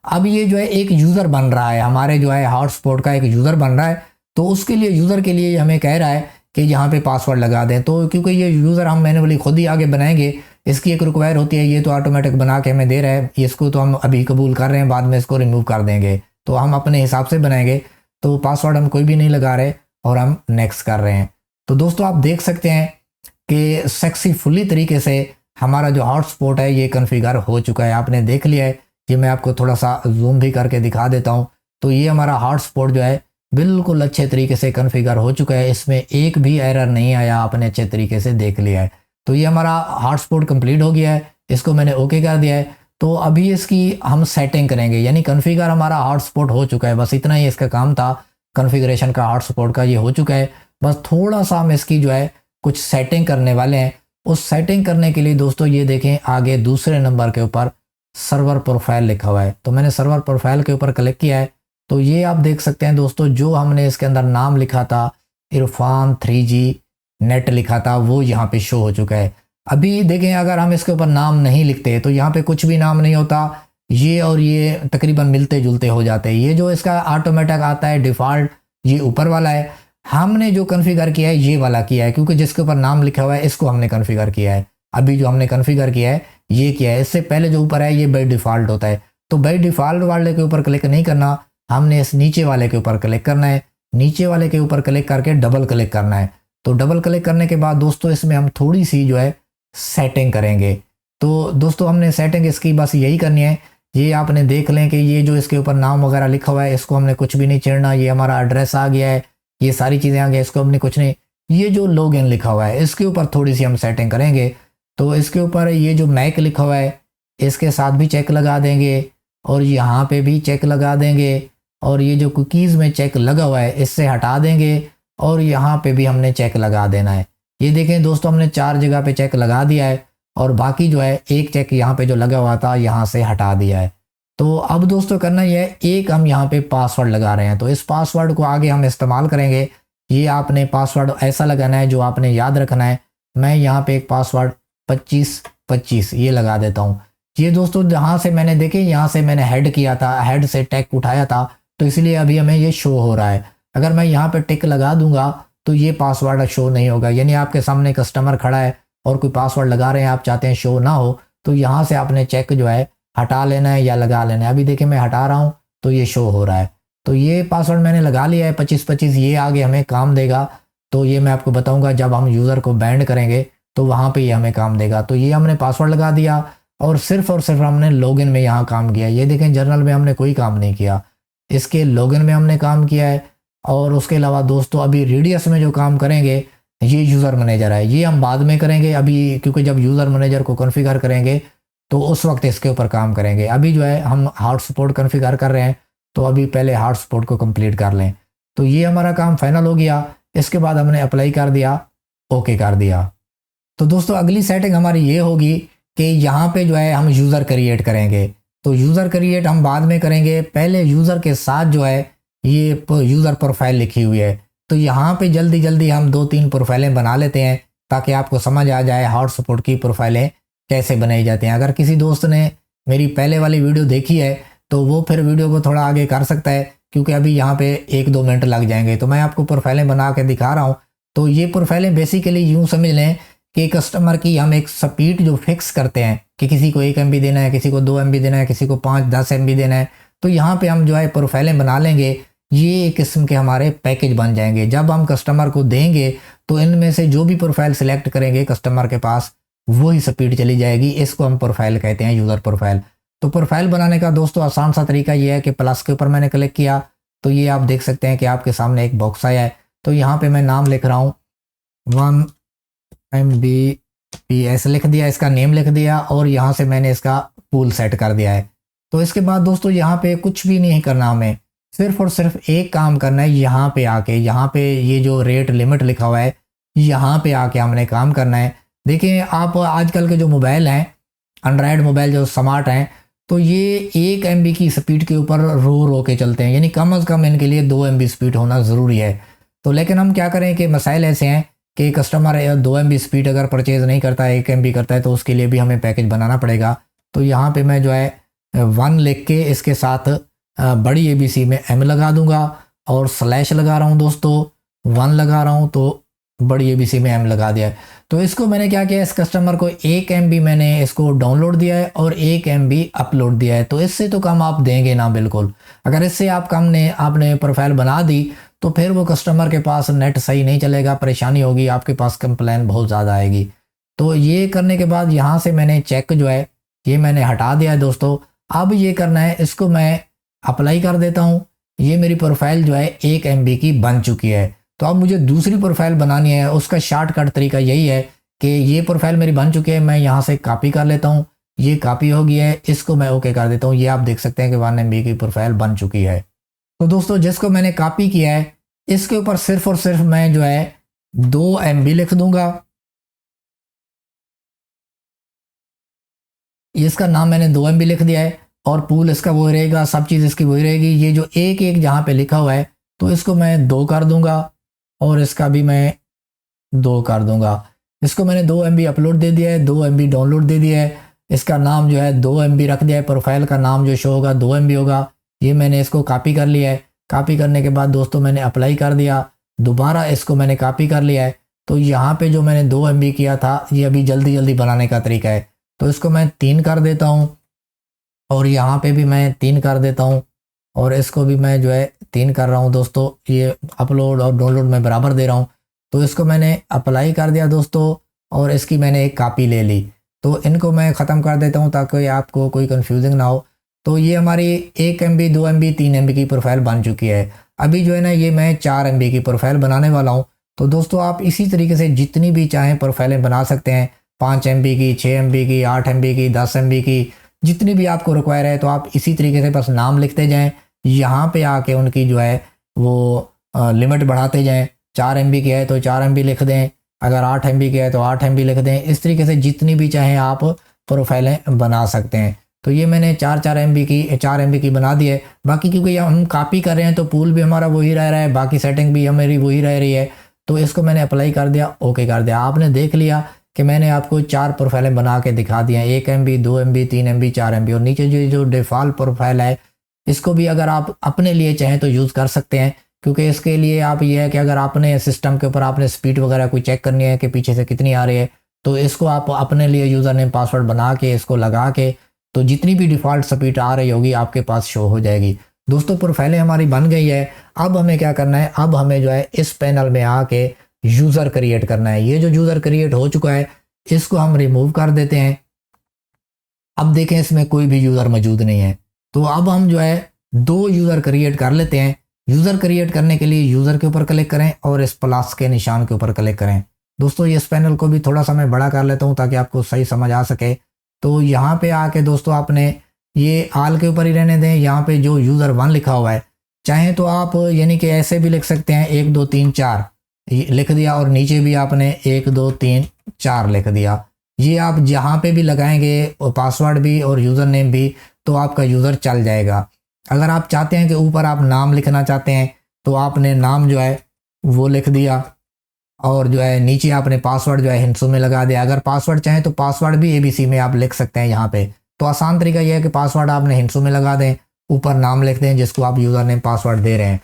अब ये जो है एक यूज़र बन रहा है, हमारे जो है हॉटस्पॉट का एक यूज़र बन रहा है। तो उसके लिए यूज़र के लिए हमें कह रहा है कि यहाँ पे पासवर्ड लगा दें। तो क्योंकि ये यूज़र हम मैन्युअली खुद ही आगे बनाएंगे, इसकी एक रिक्वायर होती है, ये तो ऑटोमेटिक बना के हमें दे रहा है, इसको तो हम अभी कबूल कर रहे हैं, बाद में इसको रिमूव कर देंगे। तो हम अपने हिसाब से बनाएंगे। तो पासवर्ड हम कोई भी नहीं लगा रहे और हम नेक्स्ट कर रहे हैं। तो दोस्तों आप देख सकते हैं कि सक्सेसफुली तरीके से हमारा जो हॉटस्पॉट है ये कन्फिगर हो चुका है। आपने देख लिया है। ये मैं आपको थोड़ा सा जूम भी करके दिखा देता हूँ। तो ये हमारा हॉटस्पॉट जो है बिल्कुल अच्छे तरीके से कन्फिगर हो चुका है, इसमें एक भी एरर नहीं आया, आपने अच्छे तरीके से देख लिया है। तो ये हमारा हॉटस्पॉट कंप्लीट हो गया है, इसको मैंने ओके कर दिया है। तो अभी इसकी हम सेटिंग करेंगे, यानी कन्फिगर हमारा हॉटस्पॉट हो चुका है, बस इतना ही इसका काम था। कन्फिगरेशन का हॉटस्पॉट का ये हो चुका है। बस थोड़ा सा हम इसकी जो है कुछ सेटिंग करने वाले हैं। उस सेटिंग करने के लिए दोस्तों ये देखें आगे दूसरे नंबर के ऊपर सर्वर प्रोफाइल लिखा हुआ है। तो मैंने सर्वर प्रोफाइल के ऊपर क्लिक किया है। तो ये आप देख सकते हैं दोस्तों, जो हमने इसके अंदर नाम लिखा था इरफान 3G नेट लिखा था, वो यहाँ पे शो हो चुका है। अभी देखें अगर हम इसके ऊपर नाम नहीं लिखते तो यहाँ पे कुछ भी नाम नहीं होता, ये और ये तकरीबन मिलते जुलते हो जाते हैं। ये जो इसका ऑटोमेटिक आता है डिफ़ॉल्ट, ये ऊपर वाला है। हमने जो कन्फिगर किया है ये वाला किया है, क्योंकि जिसके ऊपर नाम लिखा हुआ है इसको हमने कन्फिगर किया है। अभी जो हमने कन्फिगर किया है ये किया है, इससे पहले जो ऊपर है ये बाय डिफ़ॉल्ट होता है। तो बाय डिफ़ॉल्ट वाले के ऊपर क्लिक नहीं करना, हमने इस नीचे वाले के ऊपर क्लिक करना है। नीचे वाले के ऊपर क्लिक करके डबल क्लिक करना है। तो डबल क्लिक करने के बाद दोस्तों इसमें हम थोड़ी सी जो है सेटिंग करेंगे। तो दोस्तों हमने सेटिंग इसकी बस यही करनी है। ये आपने देख लें कि ये जो इसके ऊपर नाम वगैरह लिखा हुआ है इसको हमने कुछ भी नहीं छेड़ना। ये हमारा एड्रेस आ गया है, ये सारी चीज़ें आ गई, इसको हमने कुछ नहीं। ये जो लॉगिन लिखा हुआ है इसके ऊपर थोड़ी सी हम सेटिंग करेंगे। तो इसके ऊपर ये जो मैक लिखा हुआ है इसके साथ भी चेक लगा देंगे, और यहाँ पे भी चेक लगा देंगे, और ये जो कुकीज़ में चेक लगा हुआ है इससे हटा देंगे, और यहाँ पे भी हमने चेक लगा देना है। ये देखें दोस्तों हमने 4 जगह पे चेक लगा दिया है, और बाकी जो है एक चेक यहाँ पे जो लगा हुआ था यहाँ से हटा दिया है। तो अब दोस्तों करना ये है, एक हम यहाँ पे पासवर्ड लगा रहे हैं। तो इस पासवर्ड को आगे हम इस्तेमाल करेंगे। ये आपने पासवर्ड ऐसा लगाना है जो आपने याद रखना है। मैं यहाँ पे एक पासवर्ड 2525 ये लगा देता हूँ। ये दोस्तों जहाँ से मैंने देखे यहाँ से मैंने हेड किया था, हेड से टिक उठाया था, तो इसलिए अभी हमें ये शो हो रहा है। अगर मैं यहाँ पे टिक लगा दूंगा तो ये पासवर्ड शो नहीं होगा। यानी आपके सामने कस्टमर खड़ा है और कोई पासवर्ड लगा रहे हैं, आप चाहते हैं शो ना हो, तो यहाँ से आपने चेक जो है हटा लेना है या लगा लेना है। अभी देखिए मैं हटा रहा हूँ तो ये शो हो रहा है। तो ये पासवर्ड मैंने लगा लिया है 2525, ये आगे हमें काम देगा। तो ये मैं आपको बताऊँगा जब हम यूज़र को बैंड करेंगे तो वहाँ पर ये हमें काम देगा। तो ये हमने पासवर्ड लगा दिया और सिर्फ हमने लॉगिन में यहाँ काम किया। ये देखें जर्नल में हमने कोई काम नहीं किया, इसके लॉगिन में हमने काम किया है। और उसके अलावा दोस्तों अभी रेडियस में जो काम करेंगे ये यूज़र मैनेजर है, ये हम बाद में करेंगे अभी, क्योंकि जब यूज़र मैनेजर को कॉन्फ़िगर करेंगे तो उस वक्त इसके ऊपर काम करेंगे। अभी जो है हम हॉटस्पॉट कॉन्फ़िगर कर रहे हैं, तो अभी पहले हॉटस्पॉट को कंप्लीट कर लें। तो ये हमारा काम फाइनल हो गया। इसके बाद हमने अप्लाई कर दिया, ओके कर दिया। तो दोस्तों अगली सेटिंग हमारी ये होगी कि यहाँ पे जो है हम यूज़र क्रिएट करेंगे। तो यूज़र क्रिएट हम बाद में करेंगे, पहले यूज़र के साथ जो है ये यूज़र प्रोफाइल लिखी हुई है। तो यहाँ पे जल्दी जल्दी हम 2-3 प्रोफाइलें बना लेते हैं ताकि आपको समझ आ जाए हॉटस्पॉट की प्रोफाइलें कैसे बनाई जाती हैं। अगर किसी दोस्त ने मेरी पहले वाली वीडियो देखी है तो वो फिर वीडियो को थोड़ा आगे कर सकता है, क्योंकि अभी यहाँ पे 1-2 मिनट लग जाएंगे। तो मैं आपको प्रोफाइलें बना के दिखा रहा हूँ। तो ये प्रोफाइलें बेसिकली यूँ समझ लें कि कस्टमर की हम एक स्पीड जो फिक्स करते हैं कि किसी को 1 MB देना है, किसी को 2 MB देना है, किसी को 5-10 MB देना है। तो यहाँ पे हम जो है प्रोफाइलें बना लेंगे ये एक किस्म के हमारे पैकेज बन जाएंगे। जब हम कस्टमर को देंगे तो इनमें से जो भी प्रोफाइल सिलेक्ट करेंगे कस्टमर के पास वही स्पीड चली जाएगी। इसको हम प्रोफाइल कहते हैं, यूज़र प्रोफाइल। तो प्रोफाइल बनाने का दोस्तों आसान सा तरीका ये है कि प्लस के ऊपर मैंने क्लिक किया तो ये आप देख सकते हैं कि आपके सामने एक बॉक्स आया है। तो यहाँ पे मैं नाम लिख रहा हूँ 1 Mbps लिख दिया, इसका नेम लिख दिया और यहाँ से मैंने इसका पूल सेट कर दिया है। तो इसके बाद दोस्तों यहाँ पे कुछ भी नहीं करना, हमें सिर्फ और सिर्फ एक काम करना है। यहाँ पे आके, यहाँ पे ये जो रेट लिमिट लिखा हुआ है यहाँ पे आके हमने काम करना है। देखिए आप आजकल के जो मोबाइल हैं, एंड्रॉयड मोबाइल जो स्मार्ट हैं, तो ये 1 MB की स्पीड के ऊपर रो के चलते हैं, यानी कम अज़ कम इनके लिए 2 MB स्पीड होना ज़रूरी है। तो लेकिन हम क्या करें कि मसाइल ऐसे हैं कि कस्टमर 2 MB स्पीड अगर परचेज़ नहीं करता है, 1 MB करता है, तो उसके लिए भी हमें पैकेज बनाना पड़ेगा। तो यहाँ पे मैं जो है 1 लिख के इसके साथ बड़ी ABC में M लगा दूंगा और स्लैश लगा रहा हूँ दोस्तों, 1 लगा रहा हूँ तो बड़ी ABC में M लगा दिया है। तो इसको मैंने क्या किया, इस कस्टमर को 1 MB मैंने इसको डाउनलोड दिया है और 1 MB अपलोड दिया है। तो इससे तो कम आप देंगे ना, बिल्कुल। अगर इससे आप कम ने आपने प्रोफाइल बना दी तो फिर वो कस्टमर के पास नेट सही नहीं चलेगा, परेशानी होगी, आपके पास कंप्लेन बहुत ज़्यादा आएगी। तो ये करने के बाद यहाँ से मैंने चेक जो है ये मैंने हटा दिया है दोस्तों। अब ये करना है, इसको मैं अप्लाई कर देता हूँ। ये मेरी प्रोफाइल जो है 1 MB की बन चुकी है। तो अब मुझे दूसरी प्रोफाइल बनानी है, उसका शॉर्टकट तरीका यही है कि ये प्रोफाइल मेरी बन चुकी है, मैं यहाँ से कॉपी कर लेता हूँ। ये कॉपी हो गई है, इसको मैं ओके कर देता हूँ। ये आप देख सकते हैं कि 1 MB की प्रोफाइल बन चुकी है। तो दोस्तों जिसको मैंने कॉपी किया है इसके ऊपर सिर्फ और सिर्फ मैं जो है 2 MB लिख दूंगा। इसका नाम मैंने 2 MB लिख दिया है और पूल इसका वही रहेगा, सब चीज़ इसकी वही रहेगी। ये जो एक एक जहाँ पे लिखा हुआ है तो इसको मैं 2 कर दूंगा और इसका भी मैं 2 कर दूंगा। इसको मैंने 2 MB अपलोड दे दिया है, 2 MB डाउनलोड दे दिया है। इसका नाम जो है 2 MB रख दिया है, प्रोफाइल का नाम जो शो होगा 2 MB होगा। ये मैंने इसको कॉपी कर लिया है। कॉपी करने के बाद दोस्तों मैंने अप्लाई कर दिया, दोबारा इसको मैंने कॉपी कर लिया है। तो यहाँ पे जो मैंने 2 MB किया था ये अभी जल्दी जल्दी बनाने का तरीका है। तो इसको मैं 3 कर देता हूँ और यहाँ पे भी मैं 3 कर देता हूँ और इसको भी मैं जो है 3 कर रहा हूँ दोस्तों। ये अपलोड और डाउनलोड में बराबर दे रहा हूँ। तो इसको मैंने अप्लाई कर दिया दोस्तों और इसकी मैंने एक कॉपी ले ली। तो इनको मैं ख़त्म कर देता हूँ ताकि आपको कोई कन्फ्यूजिंग ना हो। तो ये हमारी 1 MB 2 MB 3 MB की प्रोफाइल बन चुकी है। अभी जो है ना ये मैं 4 MB की प्रोफाइल बनाने वाला हूँ। तो दोस्तों आप इसी तरीके से जितनी भी चाहें प्रोफाइलें बना सकते हैं, 5 MB की, 6 MB की, 8 MB की, 10 MB की, जितनी भी आपको रिक्वायर है। तो आप इसी तरीके से बस नाम लिखते जाएँ, यहाँ पे आके उनकी जो है वो लिमिट बढ़ाते जाएँ। 4 MB की है तो 4 MB लिख दें, अगर 8 MB की है तो 8 MB लिख दें। इस तरीके से जितनी भी चाहें आप प्रोफाइलें बना सकते हैं। तो ये मैंने 4 MB की बना दी है। बाकी क्योंकि हम कॉपी कर रहे हैं तो पूल भी हमारा वही रह रहा है, बाकी सेटिंग भी हमारी वही रह रही है। तो इसको मैंने अप्लाई कर दिया, ओके कर दिया। आपने देख लिया कि मैंने आपको 4 प्रोफाइलें बना के दिखा दी हैं, 1 MB 2 MB 3 MB 4 MB। और नीचे जो डिफ़ॉल्ट प्रोफाइल है इसको भी अगर आप अपने लिए चाहें तो यूज़ कर सकते हैं, क्योंकि इसके लिए आप ये है कि अगर आपने सिस्टम के ऊपर आपने स्पीड वगैरह कोई चेक करनी है कि पीछे से कितनी आ रही है, तो इसको आप अपने लिए यूज़र नेम पासवर्ड बना के इसको लगा के तो जितनी भी डिफ़ॉल्ट स्पीड आ रही होगी आपके पास शो हो जाएगी। दोस्तों प्रोफाइलें हमारी बन गई है। अब हमें क्या करना है, अब हमें जो है इस पैनल में आके यूज़र क्रिएट करना है। ये जो यूज़र क्रिएट हो चुका है इसको हम रिमूव कर देते हैं। अब देखें इसमें कोई भी यूज़र मौजूद नहीं है। तो अब हम जो है 2 यूज़र क्रिएट कर लेते हैं। यूज़र क्रिएट करने के लिए यूज़र के ऊपर क्लिक करें और इस प्लस के निशान के ऊपर क्लिक करें। दोस्तों इस पैनल को भी थोड़ा सा मैं बड़ा कर लेता हूँ ताकि आपको सही समझ आ सके। तो यहाँ पे आके दोस्तों आपने ये आल के ऊपर ही रहने दें। यहाँ पे जो यूज़र 1 लिखा हुआ है, चाहें तो आप यानी कि ऐसे भी लिख सकते हैं 1 2 3 4 लिख दिया और नीचे भी आपने 1 2 3 4 लिख दिया। ये आप जहाँ पे भी लगाएंगे पासवर्ड भी और यूज़र नेम भी तो आपका यूज़र चल जाएगा। अगर आप चाहते हैं कि ऊपर आप नाम लिखना चाहते हैं तो आपने नाम जो है वो लिख दिया और जो है नीचे आपने पासवर्ड जो है हिंसू में लगा दिया। अगर पासवर्ड चाहें तो पासवर्ड भी ABC में आप लिख सकते हैं यहाँ पे। तो आसान तरीका यह है कि पासवर्ड आपने हिंसू में लगा दें, ऊपर नाम लिख दें जिसको आप यूज़र नेम पासवर्ड दे रहे हैं।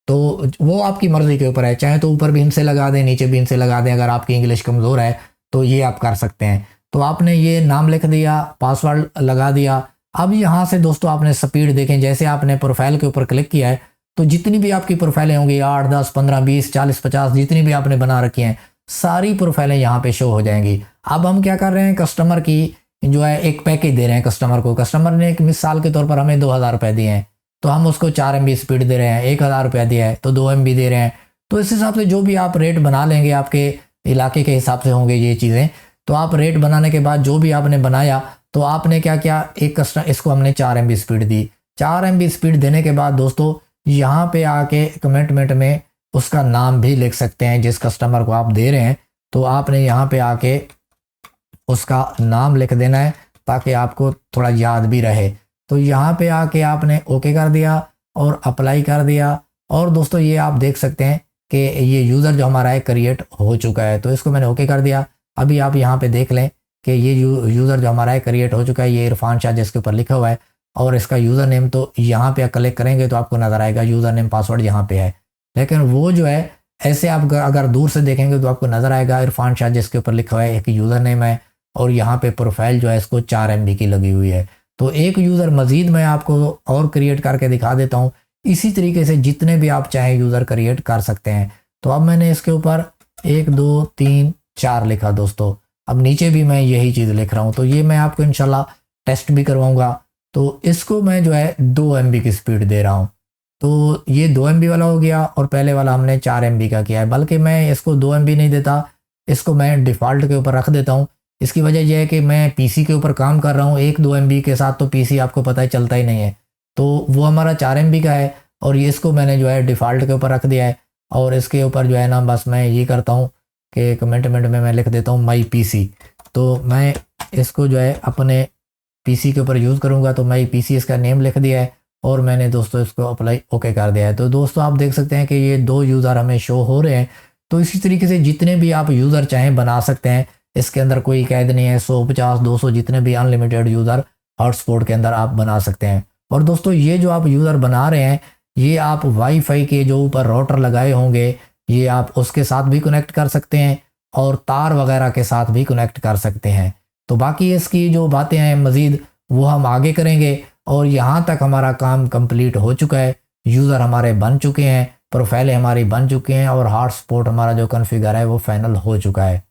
तो वो आपकी मर्ज़ी के ऊपर है, चाहे तो ऊपर भी हिंसे लगा दें, नीचे भी हिंसे लगा दें। अगर आपकी इंग्लिश कमज़ोर है तो ये आप कर सकते हैं। तो आपने ये नाम लिख दिया, पासवर्ड लगा दिया। अब यहाँ से दोस्तों आपने स्पीड देखें, जैसे आपने प्रोफाइल के ऊपर क्लिक किया है तो जितनी भी आपकी प्रोफाइलें होंगी 8, 10, 15, 20, 40, 50 जितनी भी आपने बना रखी हैं, सारी प्रोफाइलें यहाँ पे शो हो जाएंगी। अब हम क्या कर रहे हैं, कस्टमर की जो है एक पैकेज दे रहे हैं कस्टमर को। कस्टमर ने एक मिसाल के तौर पर हमें 2000 रुपये दिए हैं, तो हम उसको 4 MB स्पीड दे रहे हैं। 1000 रुपया दिया है तो 2 MB दे रहे हैं। तो इस हिसाब से जो भी आप रेट बना लेंगे, आपके इलाके के हिसाब से होंगे ये चीज़ें। तो आप रेट बनाने के बाद जो भी आपने बनाया, तो आपने क्या किया, एक कस्टमर इसको हमने 4 MB स्पीड दी। 4 MB स्पीड देने के बाद दोस्तों यहाँ पे आके कमेंटमेंट में उसका नाम भी लिख सकते हैं जिस कस्टमर को आप दे रहे हैं। तो आपने यहाँ पे आके उसका नाम लिख देना है ताकि आपको थोड़ा याद भी रहे। तो यहाँ पे आके आपने ओके कर दिया और अप्लाई कर दिया। और दोस्तों ये आप देख सकते हैं कि ये यूज़र जो हमारा है क्रिएट हो चुका है। तो इसको मैंने ओके कर दिया। अभी आप यहाँ पे देख लें कि ये यूज़र जो हमारा है क्रिएट हो चुका है। ये इरफान शाह जिसके ऊपर लिखा हुआ है, और इसका यूज़र नेम तो यहाँ पे क्लिक करेंगे तो आपको नज़र आएगा यूज़र नेम पासवर्ड यहाँ पे है। लेकिन वो जो है ऐसे आप अगर दूर से देखेंगे तो आपको नज़र आएगा इरफान शाह जिसके ऊपर लिखा हुआ है, एक यूज़र नेम है, और यहाँ पे प्रोफाइल जो है इसको 4 MB की लगी हुई है। तो एक यूज़र मज़ीद मैं आपको और क्रिएट करके दिखा देता हूँ। इसी तरीके से जितने भी आप चाहें यूज़र क्रिएट कर सकते हैं। तो अब मैंने इसके ऊपर 1, 2, 3, 4 लिखा दोस्तों। अब नीचे भी मैं यही चीज़ लिख रहा हूँ। तो ये मैं आपको इंशाल्लाह टेस्ट भी करवाऊँगा। तो इसको मैं जो है 2 MB की स्पीड दे रहा हूँ। तो ये 2 MB वाला हो गया, और पहले वाला हमने 4 MB का किया है। बल्कि मैं इसको 2 MB नहीं देता, इसको मैं डिफ़ॉल्ट के ऊपर रख देता हूँ। इसकी वजह यह है कि मैं पीसी के ऊपर काम कर रहा हूँ। 1-2 MB के साथ तो पीसी आपको पता है चलता ही नहीं है। तो वो हमारा 4 MB का है, और ये इसको मैंने जो है डिफ़ॉल्ट के ऊपर रख दिया है। और इसके ऊपर जो है ना बस मैं ये करता हूँ कि कमेंटमेंट में मैं लिख देता हूँ माई पीसी। तो मैं इसको जो है अपने पीसी के ऊपर यूज़ करूँगा। तो माई पीसी इसका नेम लिख दिया है, और मैंने दोस्तों इसको अप्लाई ओके कर दिया है। तो दोस्तों आप देख सकते हैं कि ये 2 यूज़र हमें शो हो रहे हैं। तो इसी तरीके से जितने भी आप यूज़र चाहें बना सकते हैं। इसके अंदर कोई कैद नहीं है। 100, 50, 200 जितने भी अनलिमिटेड यूज़र हॉटस्पॉट के अंदर आप बना सकते हैं। और दोस्तों ये जो आप यूज़र बना रहे हैं, ये आप वाईफाई के जो ऊपर राउटर लगाए होंगे, ये आप उसके साथ भी कनेक्ट कर सकते हैं, और तार वगैरह के साथ भी कनेक्ट कर सकते हैं। तो बाकी इसकी जो बातें हैं मज़ीद वो हम आगे करेंगे। और यहाँ तक हमारा काम कंप्लीट हो चुका है। यूज़र हमारे बन चुके हैं, प्रोफाइलें हमारी बन चुके हैं, और हॉटस्पॉट हमारा जो कॉन्फ़िगर है वो फाइनल हो चुका है।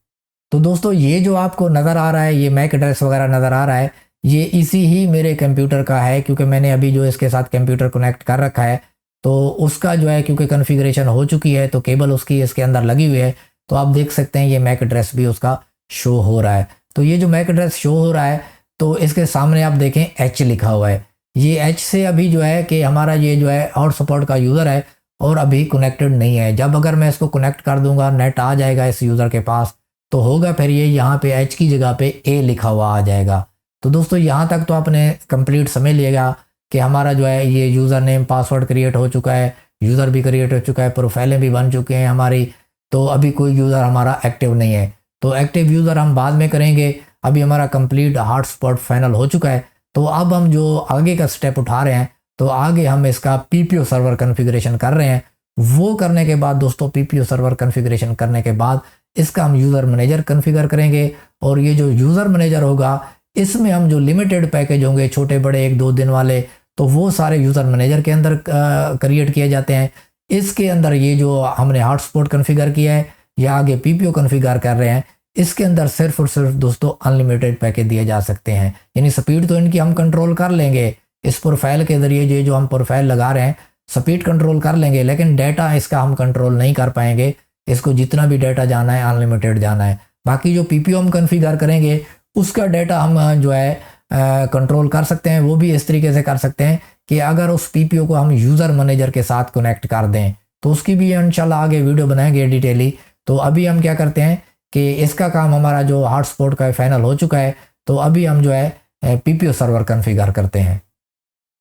तो दोस्तों ये जो आपको नज़र आ रहा है, ये मैक एड्रेस वगैरह नज़र आ रहा है, ये इसी ही मेरे कंप्यूटर का है। क्योंकि मैंने अभी जो इसके साथ कंप्यूटर कनेक्ट कर रखा है, तो उसका जो है क्योंकि कॉन्फ़िगरेशन हो चुकी है, तो केबल उसकी इसके अंदर लगी हुई है। तो आप देख सकते हैं ये मैक एड्रेस भी उसका शो हो रहा है। तो ये जो मैक एड्रेस शो हो रहा है, तो इसके सामने आप देखें H लिखा हुआ है। ये H से अभी जो है कि हमारा ये जो है हॉटस्पॉट का यूज़र है, और अभी कनेक्टेड नहीं है। जब अगर मैं इसको कनेक्ट कर दूंगा, नेट आ जाएगा इस यूज़र के पास, तो होगा फिर ये यहाँ पे H की जगह पे A लिखा हुआ आ जाएगा। तो दोस्तों यहाँ तक तो आपने कंप्लीट समझ लिएगा कि हमारा जो है ये यूज़र नेम पासवर्ड क्रिएट हो चुका है, यूज़र भी क्रिएट हो चुका है, प्रोफाइलें भी बन चुके हैं हमारी। तो अभी कोई यूज़र हमारा एक्टिव नहीं है। तो एक्टिव यूज़र हम बाद में करेंगे। अभी हमारा कंप्लीट हॉटस्पॉट फाइनल हो चुका है। तो अब हम जो आगे का स्टेप उठा रहे हैं, तो आगे हम इसका PPO सर्वर कॉन्फ़िगरेशन कर रहे हैं। वो करने के बाद दोस्तों PPO सर्वर कॉन्फ़िगरेशन करने के बाद इसका हम यूज़र मैनेजर कॉन्फ़िगर करेंगे। और ये जो यूज़र मैनेजर होगा, इसमें हम जो लिमिटेड पैकेज होंगे, छोटे बड़े 1-2 दिन वाले, तो वो सारे यूज़र मैनेजर के अंदर क्रिएट किए जाते हैं। इसके अंदर ये जो हमने हॉटस्पॉट कॉन्फ़िगर किया है, या आगे PPO कॉन्फ़िगर कर रहे हैं, इसके अंदर सिर्फ और सिर्फ दोस्तों अनलिमिटेड पैकेज दिए जा सकते हैं। यानी स्पीड तो इनकी हम कंट्रोल कर लेंगे इस प्रोफाइल के ज़रिए। ये जो हम प्रोफाइल लगा रहे हैं, स्पीड कंट्रोल कर लेंगे, लेकिन डाटा इसका हम कंट्रोल नहीं कर पाएंगे। इसको जितना भी डाटा जाना है अनलिमिटेड जाना है। बाकी जो PPO हम कॉन्फ़िगर करेंगे, उसका डाटा हम जो है कंट्रोल कर सकते हैं। वो भी इस तरीके से कर सकते हैं कि अगर उस PPO को हम यूज़र मैनेजर के साथ कनेक्ट कर दें, तो उसकी भी इंशाल्लाह आगे वीडियो बनाएंगे डिटेली। तो अभी हम क्या करते हैं कि इसका काम हमारा जो हॉटस्पॉट का फाइनल हो चुका है, तो अभी हम जो है PPO सर्वर कॉन्फ़िगर करते हैं।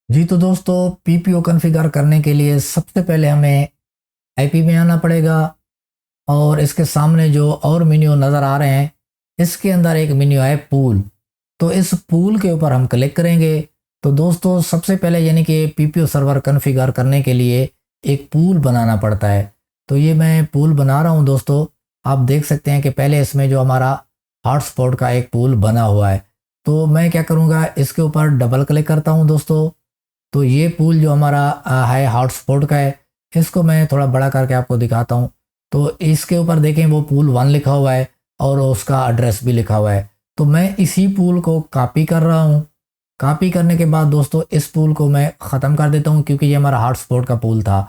जी तो दोस्तों PPO कॉन्फ़िगर करने के लिए सबसे पहले हमें IP में आना पड़ेगा, और इसके सामने जो और मेन्यू नज़र आ रहे हैं, इसके अंदर एक मेन्यू है पूल। तो इस पूल के ऊपर हम क्लिक करेंगे। तो दोस्तों सबसे पहले यानी कि PPO सर्वर कॉन्फ़िगर करने के लिए एक पूल बनाना पड़ता है। तो ये मैं पूल बना रहा हूँ दोस्तों। आप देख सकते हैं कि पहले इसमें जो हमारा हॉटस्पॉट का एक पूल बना हुआ है। तो मैं क्या करूँगा, इसके ऊपर डबल क्लिक करता हूँ दोस्तों। तो ये पूल जो हमारा है हॉटस्पॉट का है, इसको मैं थोड़ा बड़ा करके आपको दिखाता हूँ। तो इसके ऊपर देखें वो पूल 1 लिखा हुआ है और उसका एड्रेस भी लिखा हुआ है। तो मैं इसी पूल को कॉपी कर रहा हूँ। कॉपी करने के बाद दोस्तों इस पूल को मैं ख़त्म कर देता हूँ, क्योंकि ये हमारा हॉटस्पॉट का पूल था।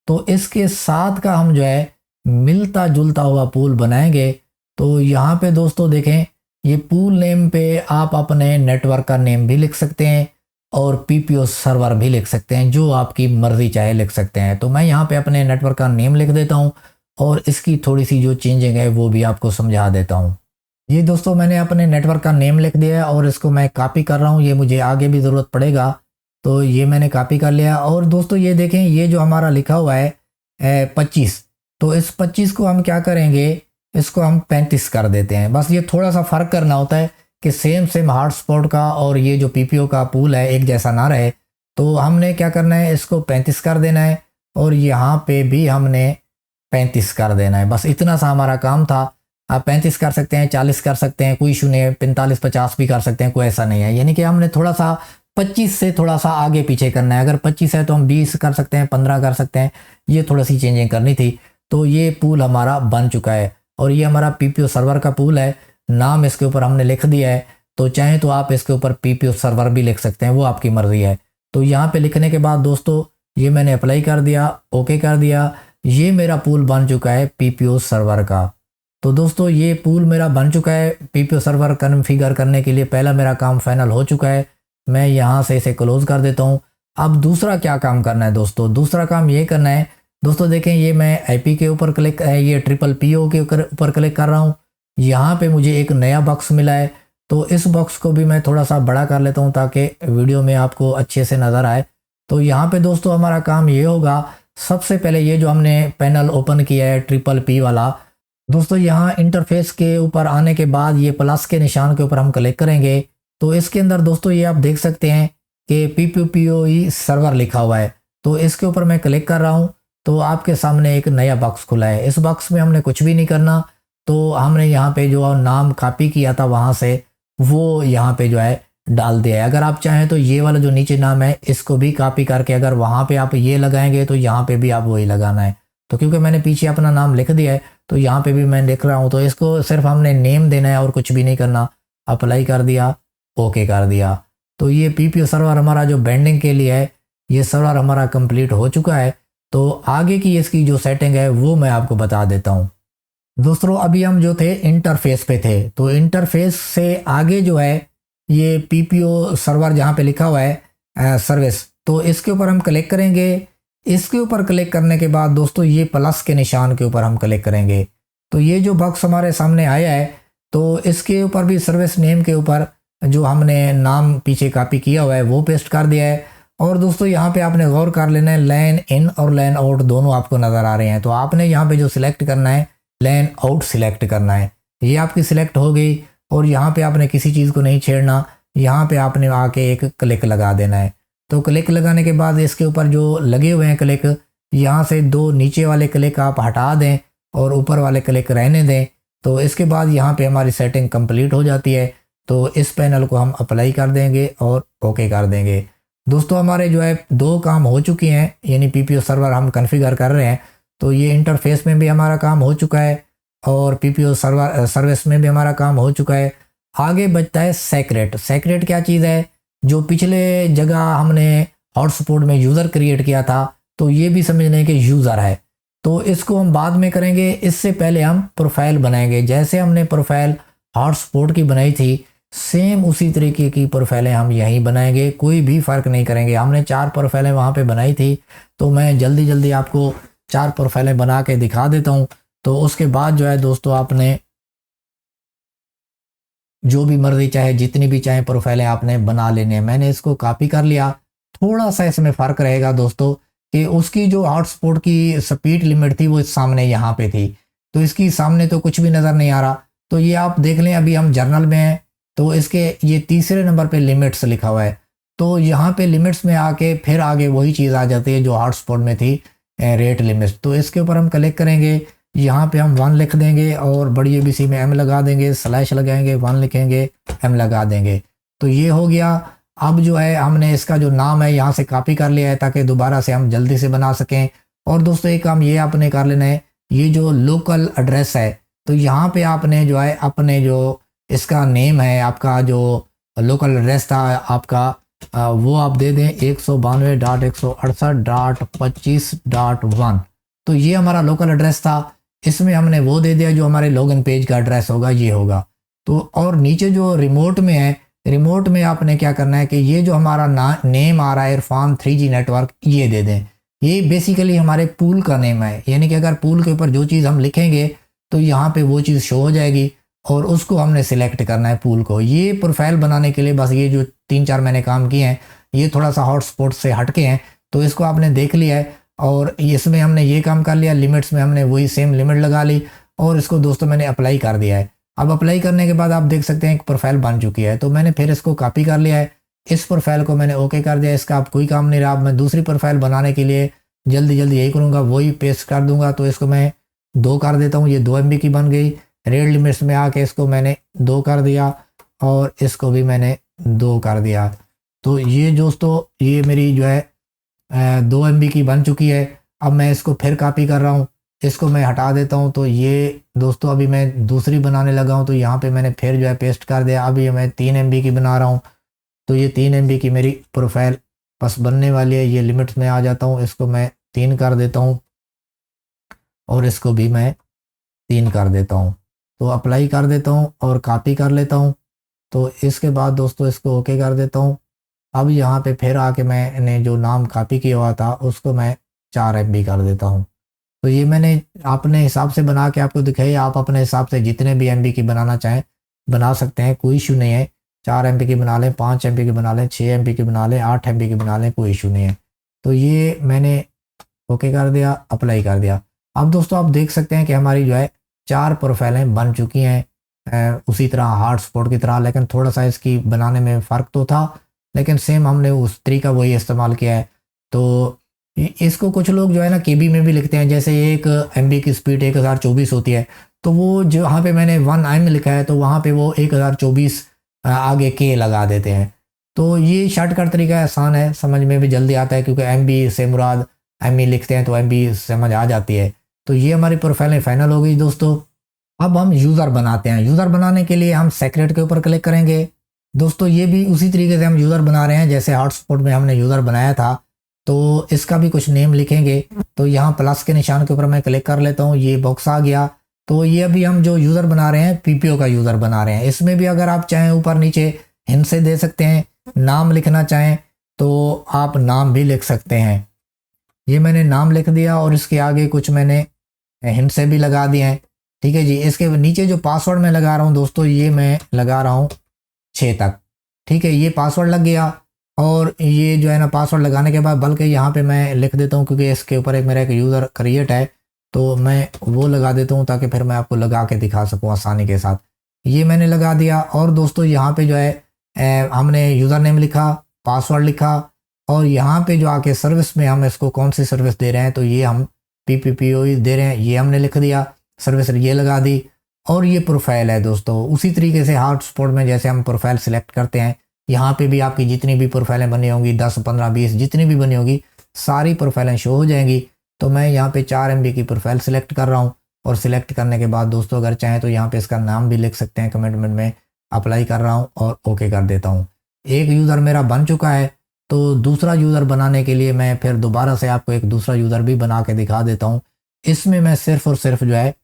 तो इसके साथ का हम जो है मिलता जुलता हुआ पूल बनाएंगे। तो यहाँ पे दोस्तों देखें, ये पूल नेम पे आप अपने नेटवर्क का नेम भी लिख सकते हैं और पीपीओ सर्वर भी लिख सकते हैं, जो आपकी मर्ज़ी चाहे लिख सकते हैं। तो मैं यहाँ पे अपने नेटवर्क का नेम लिख देता हूँ और इसकी थोड़ी सी जो चेंजिंग है वो भी आपको समझा देता हूँ। ये दोस्तों मैंने अपने नेटवर्क का नेम लिख दिया है और इसको मैं कॉपी कर रहा हूँ, ये मुझे आगे भी ज़रूरत पड़ेगा। तो ये मैंने कॉपी कर लिया। और दोस्तों ये देखें, ये जो हमारा लिखा हुआ है 25, तो इस 25 को हम क्या करेंगे, इसको हम 35 कर देते हैं। बस ये थोड़ा सा फ़र्क करना होता है कि सेम हॉटस्पॉट का और ये जो पीपीओ का पूल है एक जैसा ना रहे। तो हमने क्या करना है, इसको 35 कर देना है और यहाँ पे भी हमने 35 कर देना है। बस इतना सा हमारा काम था। आप 35 कर सकते हैं, 40 कर सकते हैं, कोई इशू नहीं है, 45 50 भी कर सकते हैं, कोई ऐसा नहीं है। यानी कि हमने थोड़ा सा 25 से थोड़ा सा आगे पीछे करना है। अगर 25 है तो हम 20 कर सकते हैं, 15 कर सकते हैं। ये थोड़ा सी चेंजिंग करनी थी। तो ये पूल हमारा बन चुका है और ये हमारा पीपीओ सर्वर का पूल है। नाम इसके ऊपर हमने लिख दिया है। तो चाहे तो आप इसके ऊपर पीपीओ सर्वर भी लिख सकते हैं, वो आपकी मर्ज़ी है। तो यहाँ पे लिखने के बाद दोस्तों ये मैंने अप्लाई कर दिया, ओके कर दिया। ये मेरा पूल बन चुका है पीपीओ सर्वर का। तो दोस्तों ये पूल मेरा बन चुका है। पीपीओ सर्वर कॉन्फ़िगर करने के लिए पहला मेरा काम फाइनल हो चुका है। मैं यहाँ से इसे क्लोज़ कर देता हूँ। अब दूसरा क्या काम करना है दोस्तों, दूसरा काम ये करना है दोस्तों, देखें ये मैं आईपी के ऊपर क्लिक, ये ट्रिपल पीओ के ऊपर क्लिक कर रहा हूँ। यहाँ पे मुझे एक नया बॉक्स मिला है। तो इस बॉक्स को भी मैं थोड़ा सा बड़ा कर लेता हूँ ताकि वीडियो में आपको अच्छे से नज़र आए। तो यहाँ पे दोस्तों हमारा काम ये होगा, सबसे पहले ये जो हमने पैनल ओपन किया है ट्रिपल पी वाला, दोस्तों यहाँ इंटरफेस के ऊपर आने के बाद ये प्लस के निशान के ऊपर हम क्लिक करेंगे। तो इसके अंदर दोस्तों ये आप देख सकते हैं कि पीपीओई सर्वर लिखा हुआ है। तो इसके ऊपर मैं क्लिक कर रहा हूँ तो आपके सामने एक नया बॉक्स खुला है। इस बॉक्स में हमने कुछ भी नहीं करना। तो हमने यहाँ पे जो नाम कॉपी किया था वहाँ से वो यहाँ पे जो है डाल दिया है। अगर आप चाहें तो ये वाला जो नीचे नाम है इसको भी कॉपी करके अगर वहाँ पे आप ये लगाएंगे तो यहाँ पे भी आप वही लगाना है। तो क्योंकि मैंने पीछे अपना नाम लिख दिया है तो यहाँ पे भी मैं लिख रहा हूँ। तो इसको सिर्फ हमने नेम देना है और कुछ भी नहीं करना। अप्लाई कर दिया, ओके कर दिया। तो ये पीपीओ सर्वर हमारा जो बेंडिंग के लिए है, ये सर्वर हमारा कंप्लीट हो चुका है। तो आगे की इसकी जो सेटिंग है वो मैं आपको बता देता हूँ। दोस्तों अभी हम जो थे इंटरफेस पे थे, तो इंटरफेस से आगे जो है ये पीपीओ सर्वर जहाँ पे लिखा हुआ है सर्विस, तो इसके ऊपर हम क्लिक करेंगे। इसके ऊपर क्लिक करने के बाद दोस्तों ये प्लस के निशान के ऊपर हम क्लिक करेंगे। तो ये जो बॉक्स हमारे सामने आया है तो इसके ऊपर भी सर्विस नेम के ऊपर जो हमने नाम पीछे कॉपी किया हुआ है वो पेस्ट कर दिया है। और दोस्तों यहाँ पे आपने गौर कर लेना है, लैन इन और लैन आउट दोनों आपको नज़र आ रहे हैं। तो आपने यहाँ पे जो सिलेक्ट करना है लैन आउट सिलेक्ट करना है। ये आपकी सिलेक्ट हो गई और यहाँ पे आपने किसी चीज़ को नहीं छेड़ना। यहाँ पे आपने आके एक क्लिक लगा देना है। तो क्लिक लगाने के बाद इसके ऊपर जो लगे हुए हैं क्लिक, यहाँ से 2 नीचे वाले क्लिक आप हटा दें और ऊपर वाले क्लिक रहने दें। तो इसके बाद यहाँ पे हमारी सेटिंग कंप्लीट हो जाती है। तो इस पैनल को हम अप्लाई कर देंगे और ओके कर देंगे। दोस्तों हमारे जो है 2 काम हो चुके हैं, यानी पीपीओ सर्वर हम कॉन्फ़िगर कर रहे हैं। तो ये इंटरफेस में भी हमारा काम हो चुका है और पीपीओ सर्वर सर्विस में भी हमारा काम हो चुका है। आगे बचता है सेक्रेट। सेक्रेट क्या चीज़ है, जो पिछले जगह हमने हॉटस्पॉट में यूज़र क्रिएट किया था, तो ये भी समझ लें कि यूज़र है। तो इसको हम बाद में करेंगे, इससे पहले हम प्रोफाइल बनाएंगे। जैसे हमने प्रोफाइल हॉटस्पॉट की बनाई थी सेम उसी तरीके की प्रोफाइलें हम यहीं बनाएंगे, कोई भी फ़र्क नहीं करेंगे। हमने 4 प्रोफाइलें वहाँ पे बनाई थी, तो मैं जल्दी जल्दी आपको 4 प्रोफाइलें बना के दिखा देता हूँ। तो उसके बाद जो है दोस्तों आपने जो भी मर्ज़ी चाहे जितनी भी चाहे प्रोफाइलें आपने बना लेने हैं। मैंने इसको कॉपी कर लिया। थोड़ा सा इसमें फ़र्क रहेगा दोस्तों कि उसकी जो हॉटस्पॉट की स्पीड लिमिट थी वो इस सामने यहाँ पे थी, तो इसकी सामने तो कुछ भी नज़र नहीं आ रहा। तो ये आप देख लें, अभी हम जर्नल में हैं तो इसके ये तीसरे नंबर पे लिमिट्स लिखा हुआ है। तो यहाँ पे लिमिट्स में आके फिर आगे वही चीज़ आ जाती है जो हॉटस्पॉट में थी, रेट लिमिट्स। तो इसके ऊपर हम क्लिक करेंगे, यहाँ पे हम 1 लिख देंगे और बड़ी ABC में M लगा देंगे, स्लैश लगाएंगे, 1 लिखेंगे, M लगा देंगे। तो ये हो गया। अब जो है हमने इसका जो नाम है यहाँ से कॉपी कर लिया है ताकि दोबारा से हम जल्दी से बना सकें। और दोस्तों एक काम ये आपने कर लेना है, ये जो लोकल एड्रेस है तो यहाँ पे आपने जो है अपने जो इसका नेम है, आपका जो लोकल एड्रेस था आपका वो आप दे दें 192.168.25.1। तो ये हमारा लोकल एड्रेस था, इसमें हमने वो दे दिया जो हमारे लॉगिन पेज का एड्रेस होगा, ये होगा। तो और नीचे जो रिमोट में है, रिमोट में आपने क्या करना है कि ये जो हमारा नेम आ रहा है इरफान 3G नेटवर्क, ये दे दें। ये बेसिकली हमारे पूल का नेम है, यानी कि अगर पूल के ऊपर जो चीज़ हम लिखेंगे तो यहाँ पे वो चीज़ शो हो जाएगी और उसको हमने सिलेक्ट करना है पूल को। ये प्रोफाइल बनाने के लिए बस ये जो 3-4 मैंने काम किए हैं ये थोड़ा सा हॉटस्पॉट से हटके हैं, तो इसको आपने देख लिया है। और इसमें हमने ये काम कर लिया, लिमिट्स में हमने वही सेम लिमिट लगा ली और इसको दोस्तों मैंने अप्लाई कर दिया है। अब अप्लाई करने के बाद आप देख सकते हैं एक प्रोफाइल बन चुकी है। तो मैंने फिर इसको कॉपी कर लिया है, इस प्रोफाइल को मैंने ओके कर दिया। इसका अब कोई काम नहीं रहा। अब मैं दूसरी प्रोफाइल बनाने के लिए जल्दी जल्दी यही करूँगा, वही पेस्ट कर दूंगा। तो इसको मैं 2 कर देता हूँ, ये 2 MB की बन गई। रेड लिमिट्स में आके इसको मैंने 2 कर दिया और इसको भी मैंने 2 कर दिया। तो ये दोस्तों ये मेरी जो है 2 MB की बन चुकी है। अब मैं इसको फिर कॉपी कर रहा हूँ, इसको मैं हटा देता हूँ। तो ये दोस्तों अभी मैं दूसरी बनाने लगा हूँ, तो यहाँ पे मैंने फिर जो है पेस्ट कर दिया। अभी मैं 3 MB की बना रहा हूँ, तो ये 3 MB की मेरी प्रोफाइल बस बनने वाली है। ये लिमिट्स में आ जाता हूँ, इसको मैं 3 कर देता हूँ और इसको भी मैं 3 कर देता हूँ। तो अप्लाई कर देता हूँ और कॉपी कर लेता हूँ। तो इसके बाद दोस्तों इसको ओके कर देता हूँ। अब यहाँ पे फिर आके मैंने जो नाम कॉपी किया हुआ था उसको मैं 4 MB कर देता हूँ। तो ये मैंने अपने हिसाब से बना के आपको दिखाई। आप अपने हिसाब से जितने भी MB की बनाना चाहें बना सकते हैं, कोई इशू नहीं है। 4 MB की बना लें, 5 MB की बना लें, 6 MB की बना लें, 8 MB की बना लें, कोई इशू नहीं है। तो ये मैंने ओके कर दिया, अप्लाई कर दिया। अब दोस्तों आप देख सकते हैं कि हमारी जो है 4 प्रोफाइलें बन चुकी हैं उसी तरह हॉटस्पॉट की तरह, लेकिन थोड़ा सा इसकी बनाने में फ़र्क तो था, लेकिन सेम हमने उस तरीका वही इस्तेमाल किया है। तो इसको कुछ लोग जो है ना KB में भी लिखते हैं, जैसे 1 MB की स्पीड 1024 होती है, तो वो जो यहाँ पे मैंने 1M लिखा है तो वहाँ पे वो 1024 आगे K लगा देते हैं। तो ये शॉर्टकट तरीका है, आसान है, समझ में भी जल्दी आता है, क्योंकि MB से मुराद MB लिखते हैं तो MB समझ आ जाती है। तो ये हमारी प्रोफाइल फाइनल हो गई दोस्तों। अब हम यूज़र बनाते हैं। यूज़र बनाने के लिए हम सेक्रेट के ऊपर क्लिक करेंगे। दोस्तों ये भी उसी तरीके से हम यूज़र बना रहे हैं जैसे हॉटस्पॉट में हमने यूज़र बनाया था। तो इसका भी कुछ नेम लिखेंगे। तो यहाँ प्लस के निशान के ऊपर मैं क्लिक कर लेता हूँ, ये बॉक्स आ गया। तो ये अभी हम जो यूज़र बना रहे हैं PPO का यूज़र बना रहे हैं। इसमें भी अगर आप चाहें ऊपर नीचे हिंट से दे सकते हैं, नाम लिखना चाहें तो आप नाम भी लिख सकते हैं। ये मैंने नाम लिख दिया और इसके आगे कुछ मैंने हिंट से भी लगा दिए हैं, ठीक है जी। इसके नीचे जो पासवर्ड मैं लगा रहा हूँ दोस्तों, ये मैं लगा रहा हूँ 6 तक, ठीक है। ये पासवर्ड लग गया और ये जो है ना पासवर्ड लगाने के बाद बल्कि यहाँ पे मैं लिख देता हूँ, क्योंकि इसके ऊपर मेरा एक यूज़र क्रिएट है, तो मैं वो लगा देता हूँ ताकि फिर मैं आपको लगा के दिखा सकूँ आसानी के साथ। ये मैंने लगा दिया और दोस्तों यहाँ पे जो है हमने यूज़र नेम लिखा, पासवर्ड लिखा और यहाँ पे जो आके सर्विस में हम इसको कौन सी सर्विस दे रहे हैं, तो ये हम PPPO दे रहे हैं, ये हमने लिख दिया, सर्विस ये लगा दी। और ये प्रोफाइल है दोस्तों, उसी तरीके से हॉटस्पॉट में जैसे हम प्रोफाइल सिलेक्ट करते हैं, यहाँ पे भी आपकी जितनी भी प्रोफाइलें बनी होंगी 10, 15, 20 जितनी भी बनी होगी सारी प्रोफाइलें शो हो जाएंगी। तो मैं यहाँ पे 4 MB की प्रोफाइल सिलेक्ट कर रहा हूँ और सिलेक्ट करने के बाद दोस्तों अगर चाहें तो यहाँ पे इसका नाम भी लिख सकते हैं कमेंटमेंट में। अप्लाई कर रहा हूँ और ओके कर देता हूँ। एक यूज़र मेरा बन चुका है। तो दूसरा यूज़र बनाने के लिए मैं फिर दोबारा से आपको एक दूसरा यूज़र भी बना के दिखा देता हूँ। इसमें मैं सिर्फ और सिर्फ जो है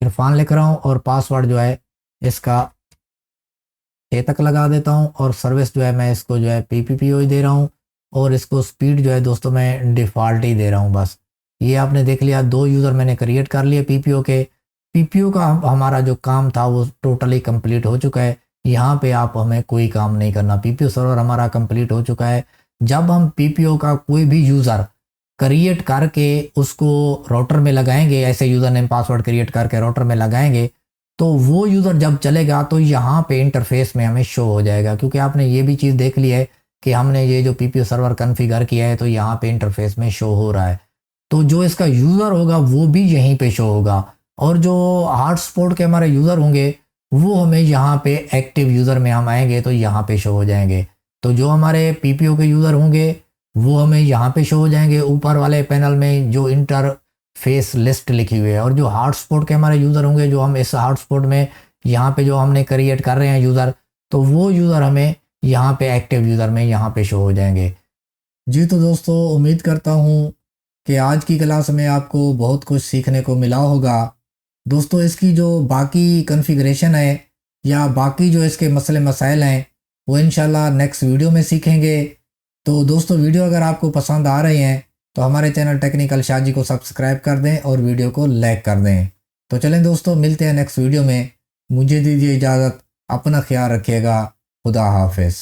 इरफान लिख रहा हूँ और पासवर्ड जो है इसका 6 तक लगा देता हूँ और सर्विस जो है मैं इसको जो है PPPO ही दे रहा हूँ और इसको स्पीड जो है दोस्तों मैं डिफ़ॉल्ट ही दे रहा हूँ बस। ये आपने देख लिया, 2 यूज़र मैंने क्रिएट कर लिए PPO के। PPO का हमारा जो काम था वो टोटली कंप्लीट हो चुका है। यहाँ पे आप हमें कोई काम नहीं करना, PPO सर्वर हमारा कंप्लीट हो चुका है। जब हम PPO का कोई भी यूज़र क्रिएट करके उसको राउटर में लगाएंगे, ऐसे यूज़र नेम पासवर्ड क्रिएट करके राउटर में लगाएंगे, तो वो यूज़र जब चलेगा तो यहाँ पे इंटरफेस में हमें शो हो जाएगा। क्योंकि आपने ये भी चीज़ देख ली है कि हमने ये जो PPO सर्वर कॉन्फ़िगर किया है तो यहाँ पे इंटरफेस में शो हो रहा है। तो जो इसका यूज़र होगा वो भी यहीं पे शो होगा और जो हॉटस्पॉट के हमारे यूज़र होंगे वो हमें यहाँ पे एक्टिव यूज़र में हम आएंगे तो यहाँ पे शो हो जाएंगे। तो जो हमारे पीपीओ के यूज़र होंगे वो हमें यहाँ पे शो हो जाएंगे ऊपर वाले पैनल में जो इंटरफेस लिस्ट लिखी हुई है। और जो हॉटस्पॉट के हमारे यूज़र होंगे, जो हम इस हॉटस्पॉट में यहाँ पे जो हमने क्रिएट कर रहे हैं यूज़र, तो वो यूज़र हमें यहाँ पे एक्टिव यूज़र में यहाँ पे शो हो जाएंगे। जी तो दोस्तों, उम्मीद करता हूँ कि आज की क्लास में आपको बहुत कुछ सीखने को मिला होगा। दोस्तों, इसकी जो बाकी कॉन्फ़िगरेशन है या बाकी जो इसके मसले मसाइल हैं वो इंशाल्लाह नेक्स्ट वीडियो में सीखेंगे। तो दोस्तों, वीडियो अगर आपको पसंद आ रहे हैं तो हमारे चैनल टेक्निकल शाजी को सब्सक्राइब कर दें और वीडियो को लाइक कर दें। तो चलें दोस्तों, मिलते हैं नेक्स्ट वीडियो में। मुझे दीजिए इजाज़त, अपना ख्याल रखिएगा। खुदा हाफिज़।